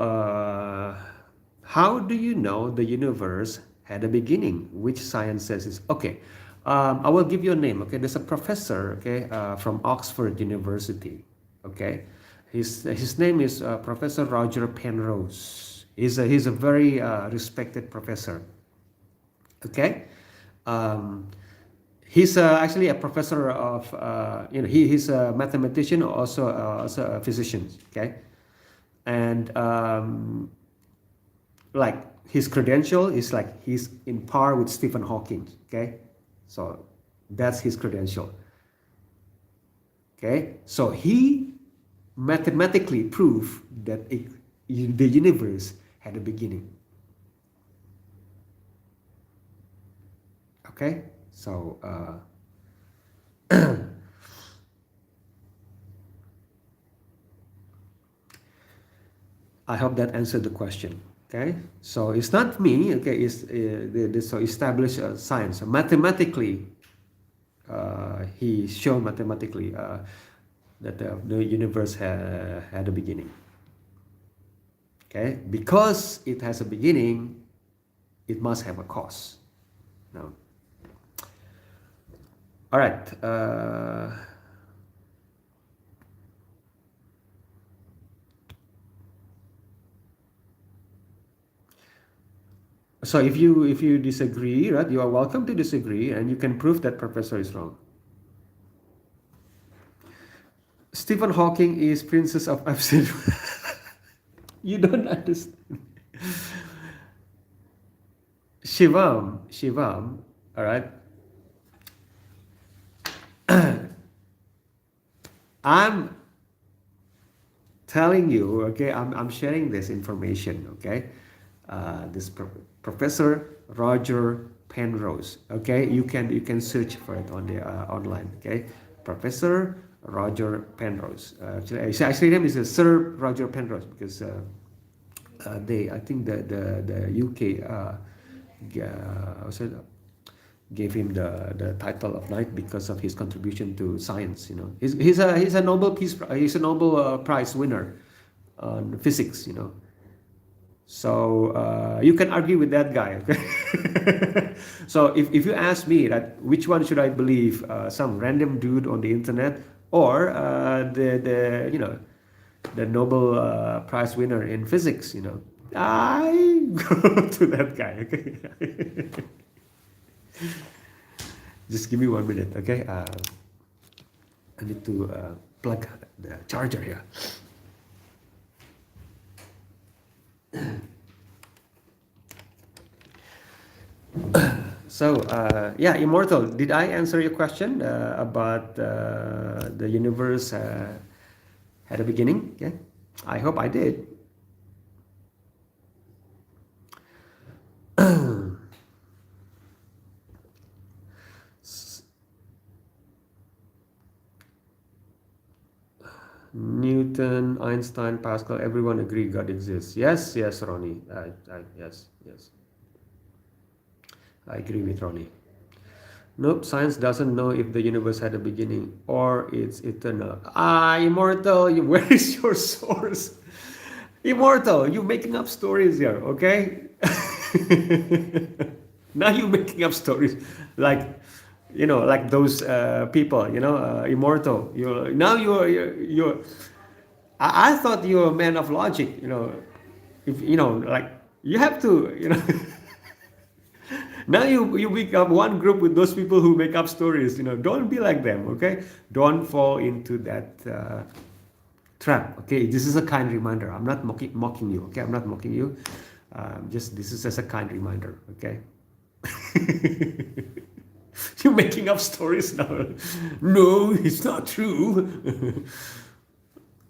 How do you know the universe had a beginning? Which science says it's okay? I will give you a name. Okay, there's a professor. Okay, from Oxford University. Okay, his name is Professor Roger Penrose. He's a very respected professor. Okay, he's actually a professor of he's a mathematician, also a physician. Okay, and like his credential is like he's in par with Stephen Hawking. Okay, so that's his credential. Okay, so he mathematically proved that the universe had a beginning. Okay, so I hope that answered the question. Okay, so it's not me. Okay, it's so established science. So mathematically, he showed mathematically that the universe had a beginning. Okay, because it has a beginning, it must have a cause. Now, all right. So if you disagree, right, you are welcome to disagree, and you can prove that professor is wrong. Stephen Hawking is Princess of Absolute. You don't understand. Shivam, all right. I'm telling you, okay, I'm sharing this information, okay. This Professor Roger Penrose, okay, you can search for it on the online, okay. Professor Roger Penrose. Actually name is Sir Roger Penrose because they, I think the UK also gave him the title of knight because of his contribution to science. You know, he's a Nobel he's a Nobel Prize winner on physics. You know, so you can argue with that guy. Okay? So if you ask me that which one should I believe, some random dude on the internet or the the Nobel Prize winner in physics, I go to that guy. Okay. Just give me 1 minute, okay? I need to plug the charger here. So, yeah, Immortal, did I answer your question about the universe had a beginning? Yeah, I hope I did. Newton, Einstein, Pascal, everyone agree God exists. Yes, yes, Ronnie. Yes, yes. I agree with Ronnie. Nope, science doesn't know if the universe had a beginning or it's eternal. Immortal, where is your source? Immortal, you making up stories here, okay? Now you're making up stories like, like those people, Immortal. You're. I thought you were a man of logic, if like you have to, Now you become one group with those people who make up stories. Don't be like them, okay? Don't fall into that trap, okay? This is a kind reminder. I'm not mocking you, okay? I'm not mocking you. Just this is just a kind reminder, okay? You're making up stories now. No, it's not true.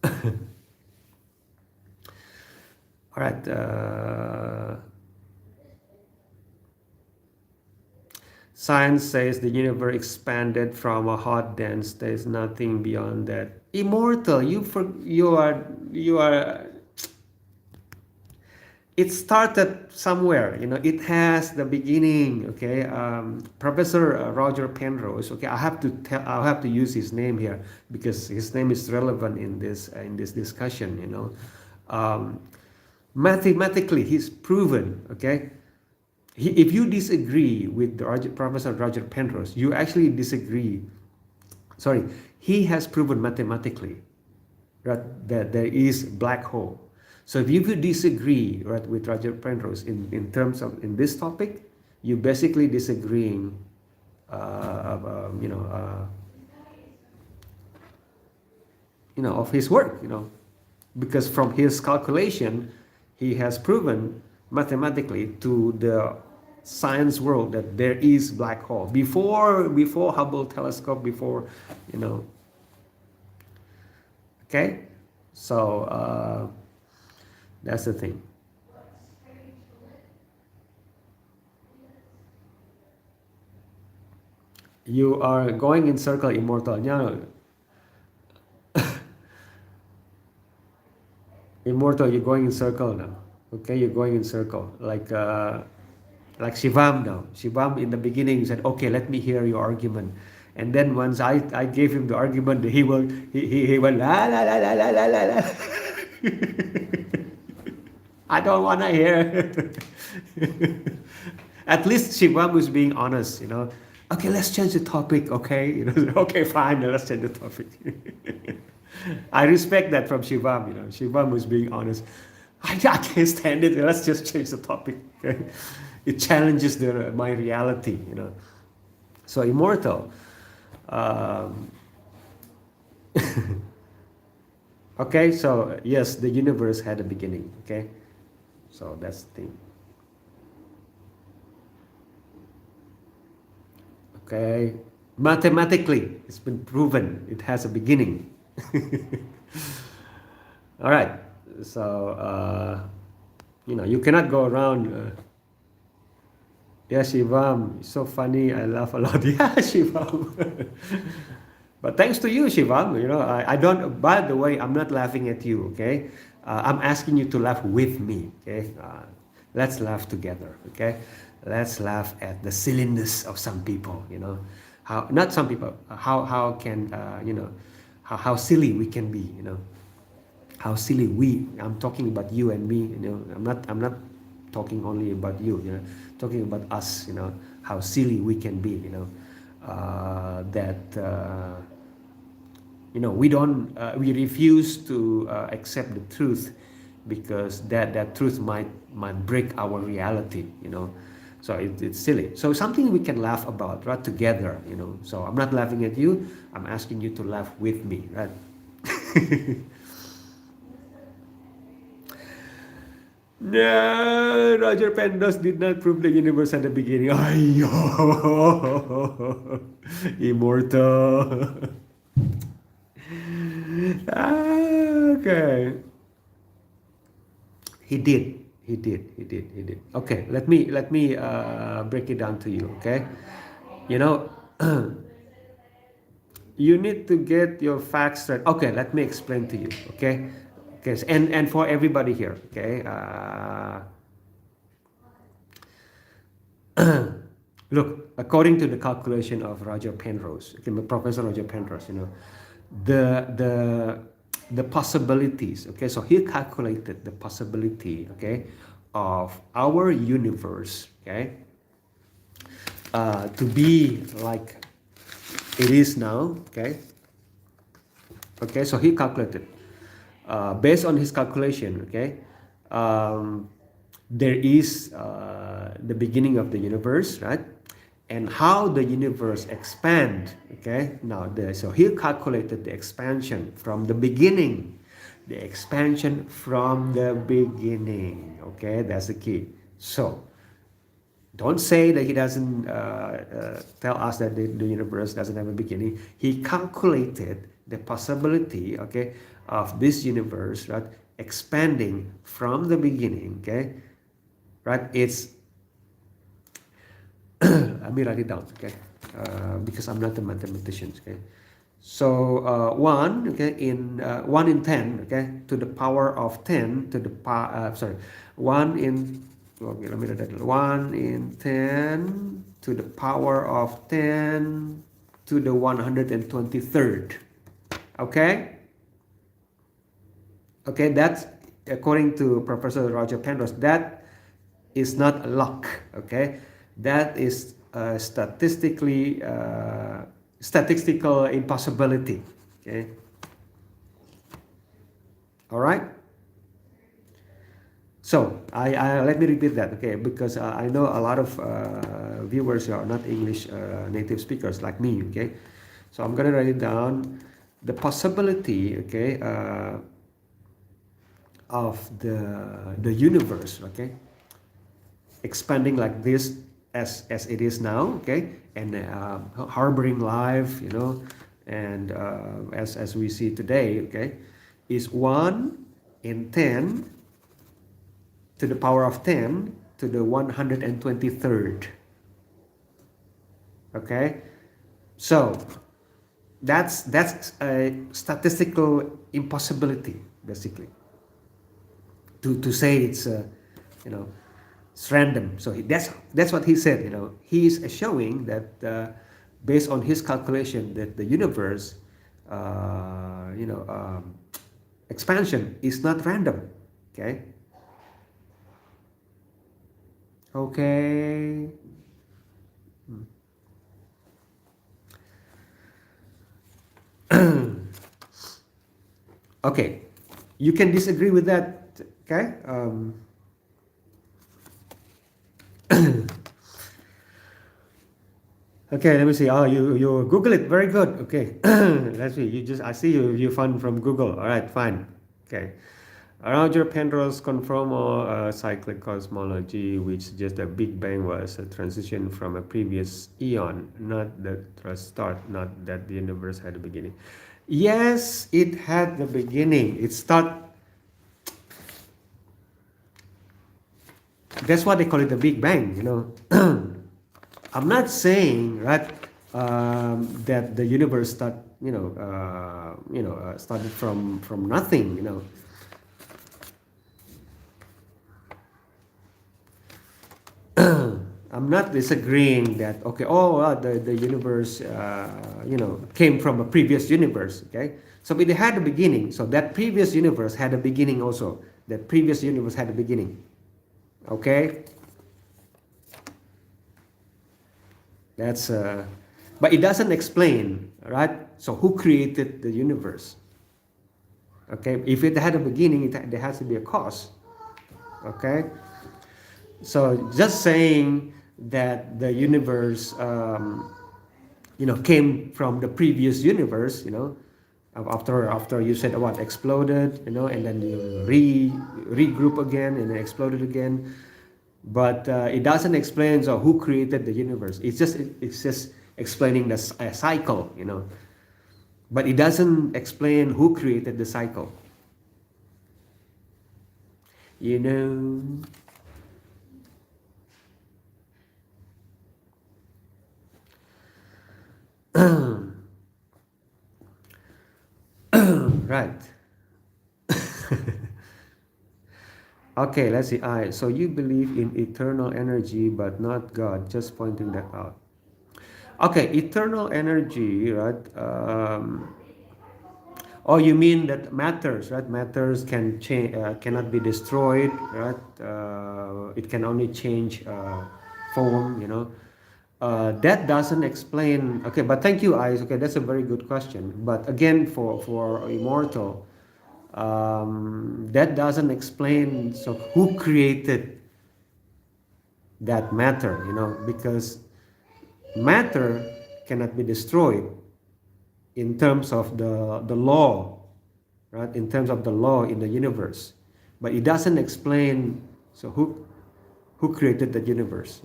All right. Science says the universe expanded from a hot dense. There's nothing beyond that. Immortal, you are. It started somewhere. It has the beginning. Okay, Professor Roger Penrose. Okay, I'll have to use his name here because his name is relevant in this discussion. Mathematically, he's proven. Okay. If you disagree with Professor Roger Penrose, you actually disagree. Sorry, he has proven mathematically that there is black hole. So if you disagree with Roger Penrose in terms of in this topic, you basically disagreeing, of his work, because from his calculation, he has proven mathematically to the science world that there is black hole before Hubble telescope, before okay. So that's the thing. You are going in circle, Immortal. Yeah. Immortal, you're going in circle now. Okay, you're going in circle like Shivam now. Shivam in the beginning he said, okay, let me hear your argument. And then once I gave him the argument, he went la la la la la la la la. I don't want to hear. At least Shivam was being honest, Okay, let's change the topic, okay? Okay, fine, let's change the topic. I respect that from Shivam, Shivam was being honest. I can't stand it. Let's just change the topic. Okay? It challenges my reality, So Immortal. Okay, so yes, the universe had a beginning. Okay, so that's the thing. Okay, mathematically, it's been proven it has a beginning. All right. So you cannot go around. Yeah, Shivam, so funny. I laugh a lot. Yeah, Shivam. But thanks to you, Shivam, I don't, by the way, I'm not laughing at you, okay? I'm asking you to laugh with me, okay? Let's laugh together, okay? Let's laugh at the silliness of some people. How, not some people, how can, how silly we can be. How silly I'm talking about you and me. I'm not talking only about you. Talking about us. How silly we can be. That we don't we refuse to accept the truth because that truth might break our reality. So it's silly, so something we can laugh about, right, together. So I'm not laughing at you, I'm asking you to laugh with me, right? No, Roger Penrose did not prove the universe at the beginning. Ayo, immortal. Okay. He did. He did. He did. He did. Okay. Let me break it down to you. Okay. You know, you need to get your facts straight. Okay. Let me explain to you. Okay. Okay. And for everybody here. Okay. Look, according to the calculation of Roger Penrose, okay, Professor Roger Penrose, the possibilities. Okay, so he calculated the possibility. Okay, of our universe. Okay, to be like it is now. Okay. Okay, so he calculated. Based on his calculation. Okay. There is the beginning of the universe, right? And how the universe expand. Okay, now so he calculated the expansion from the beginning. The expansion from the beginning. Okay, that's the key. So don't say that he doesn't tell us that the universe doesn't have a beginning. He calculated the possibility, okay, of this universe, right, expanding from the beginning. Okay, right? It's let me write it down, okay, because I'm not a mathematician. Okay, so 1, okay, in 1 in 10, okay, to the power of 10 to the sorry, 1 in, okay, let me write that, 1 in 10 to the power of 10 to the 123rd. Okay. Okay, that's according to Professor Roger Penrose. That is not luck. Okay, that is statistical impossibility. Okay, all right. So I let me repeat that. Okay, because I know a lot of viewers are not English native speakers like me. Okay, so I'm gonna write it down. The possibility. Okay. Of the universe, okay, expanding like this as it is now, okay, and harboring life, and as we see today, okay, is 1 in 10 to the power of 10 to the 123rd. Okay, so that's a statistical impossibility, basically, to say it's it's random. So that's what he said. He is showing that based on his calculation that the universe expansion is not random. Okay. Okay, you can disagree with that. Okay. Okay, let me see. Oh, you Google it. Very good. Okay. Let's see. I see you found from Google. All right, fine. Okay. Roger Penrose confirmed cyclic cosmology, which suggests that Big Bang was a transition from a previous eon, not the start, not that the universe had a beginning. Yes, it had the beginning. It start. That's why they call it the Big Bang. I'm not saying right that the universe started from nothing. I'm not disagreeing that the universe came from a previous universe. Okay, so it had a beginning. So that previous universe had a beginning also. That previous universe had a beginning. Okay, that's but it doesn't explain, right? So who created the universe? Okay, if it had a beginning, there has to be a cause. Okay, so just saying that the universe came from the previous universe, after you said what exploded, and then you regroup again and then exploded again, but it doesn't explain who created the universe. It's just explaining the cycle, but it doesn't explain who created the cycle. Right. Okay, let's see. So you believe in eternal energy but not God, just pointing that out. Okay, eternal energy, right? You mean that matters, right? Matters can change, cannot be destroyed, right? It can only change form, that doesn't explain. Okay, but thank you, Ice. Okay, that's a very good question. But again, for immortal, that doesn't explain. So who created that matter? Because matter cannot be destroyed in terms of the law, right? In terms of the law in the universe, but it doesn't explain. So who created the universe?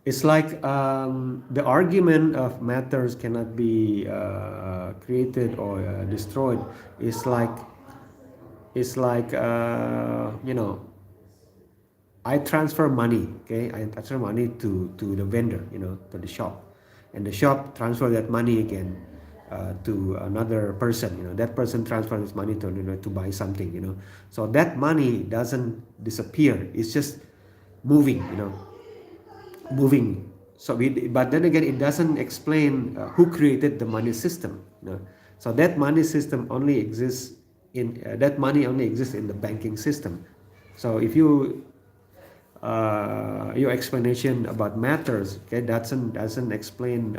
It's like the argument of matters cannot be created or destroyed. It's like I transfer money. Okay, I transfer money to the vendor, to the shop, and the shop transfer that money again to another person. That person transfers his money to buy something. So that money doesn't disappear. It's just moving. Moving. But then again, it doesn't explain who created the money system. So that money system only exists that money only exists in the banking system. So if your explanation about matters, okay, doesn't explain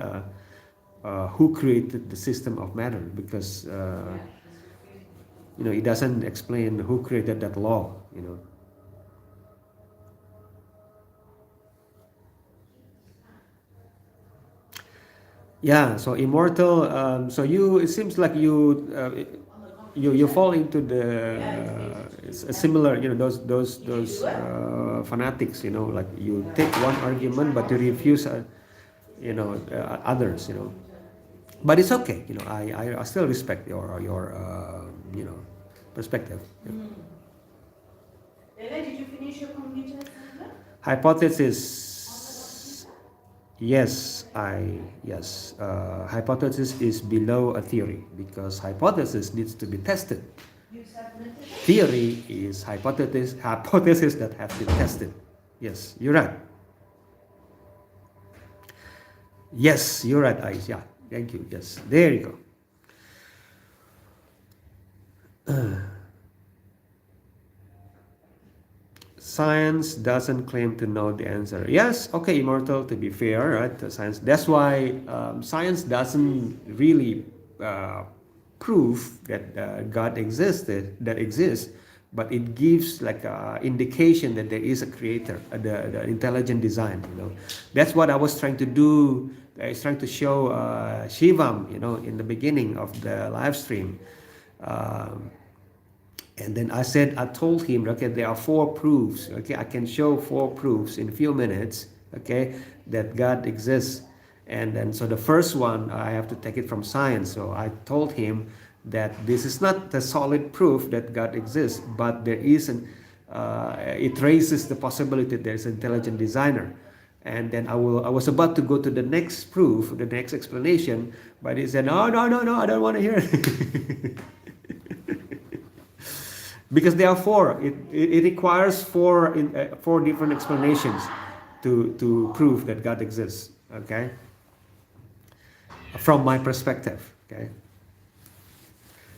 who created the system of matter, because it doesn't explain who created that law. Yeah, so immortal. So it seems like you fall into the similar, those fanatics. Like you take one argument, but you refuse, others. But it's okay. I still respect your perspective. Yeah. Did you finish your cognitive assessment? Hypothesis. Yes, hypothesis is below a theory, because hypothesis needs to be tested. You submitted it? Theory is hypothesis that have been tested. Yes, you're right. Yes, you're right, Ais. Yeah, thank you. Yes, there you go. Science doesn't claim to know the answer. Yes, okay, immortal, to be fair, right? Science. That's why science doesn't really prove that God exists, but it gives like a indication that there is a creator, the intelligent design, that's what I was trying to do. I was trying to show Shivam, in the beginning of the live stream. um, and then I told him, okay, there are 4 proofs. Okay, I can show 4 proofs in a few minutes. Okay, that God exists. And then so the first one, I have to take it from science. So I told him that this is not the solid proof that God exists, but there is it raises the possibility there's an intelligent designer. And then I was about to go to the next proof, the next explanation, but he said, no, no, no, no, I don't want to hear it. Because there are 4. It requires 4 different explanations to prove that God exists. Okay, from my perspective. Okay.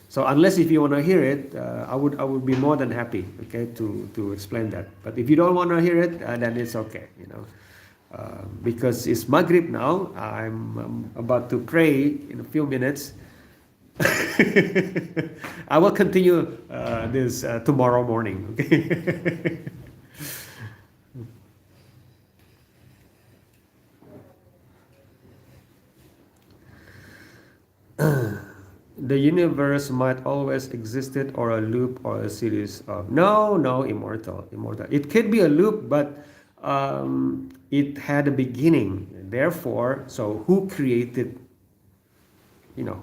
So unless if you want to hear it, I would be more than happy. Okay, to explain that. But if you don't want to hear it, then it's okay. Because it's Maghrib now. I'm about to pray in a few minutes. I will continue this tomorrow morning. Okay. The universe might always existed, or a loop, or a series of no, immortal. It could be a loop, but it had a beginning. Therefore, so who created?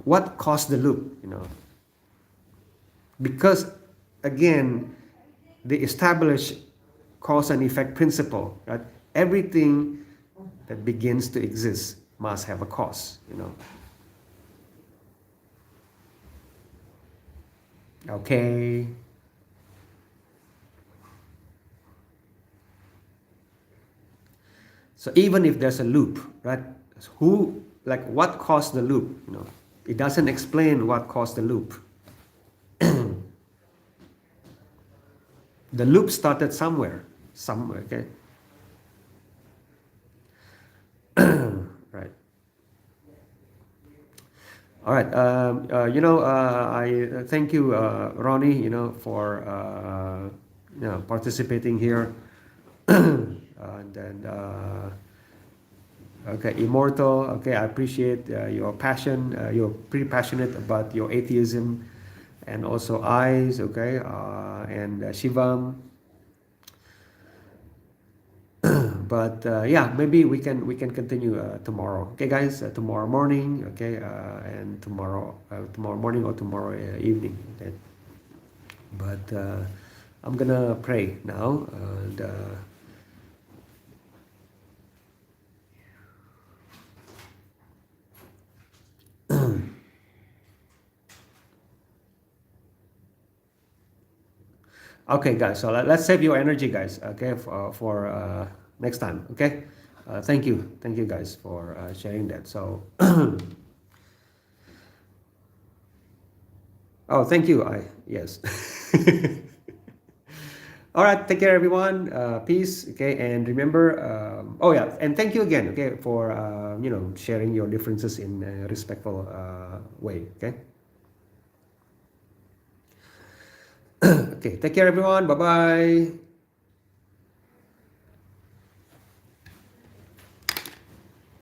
What caused the loop? Because again, the established cause and effect principle, right? Everything that begins to exist must have a cause. Okay. So even if there's a loop, right? What caused the loop? It doesn't explain what caused the loop. The loop started somewhere, okay? Right. All right. I thank you, Ronnie, for participating here. And then, okay, Immortal. Okay, I appreciate your passion. You're pretty passionate about your atheism, and also Eyes. Okay, and Shivam. But yeah, maybe we can continue tomorrow. Okay, guys, tomorrow morning. Okay, and tomorrow morning or tomorrow evening. Okay. But I'm gonna pray now. And, okay, guys. So let's save your energy, guys. Okay, for next time. Okay. Thank you, guys, for sharing that. So, oh, thank you. Yes. All right. Take care, everyone. Peace. Okay, and remember. Oh yeah, and thank you again. Okay, for sharing your differences in a respectful way. Okay. Okay. Take care, everyone. Bye bye.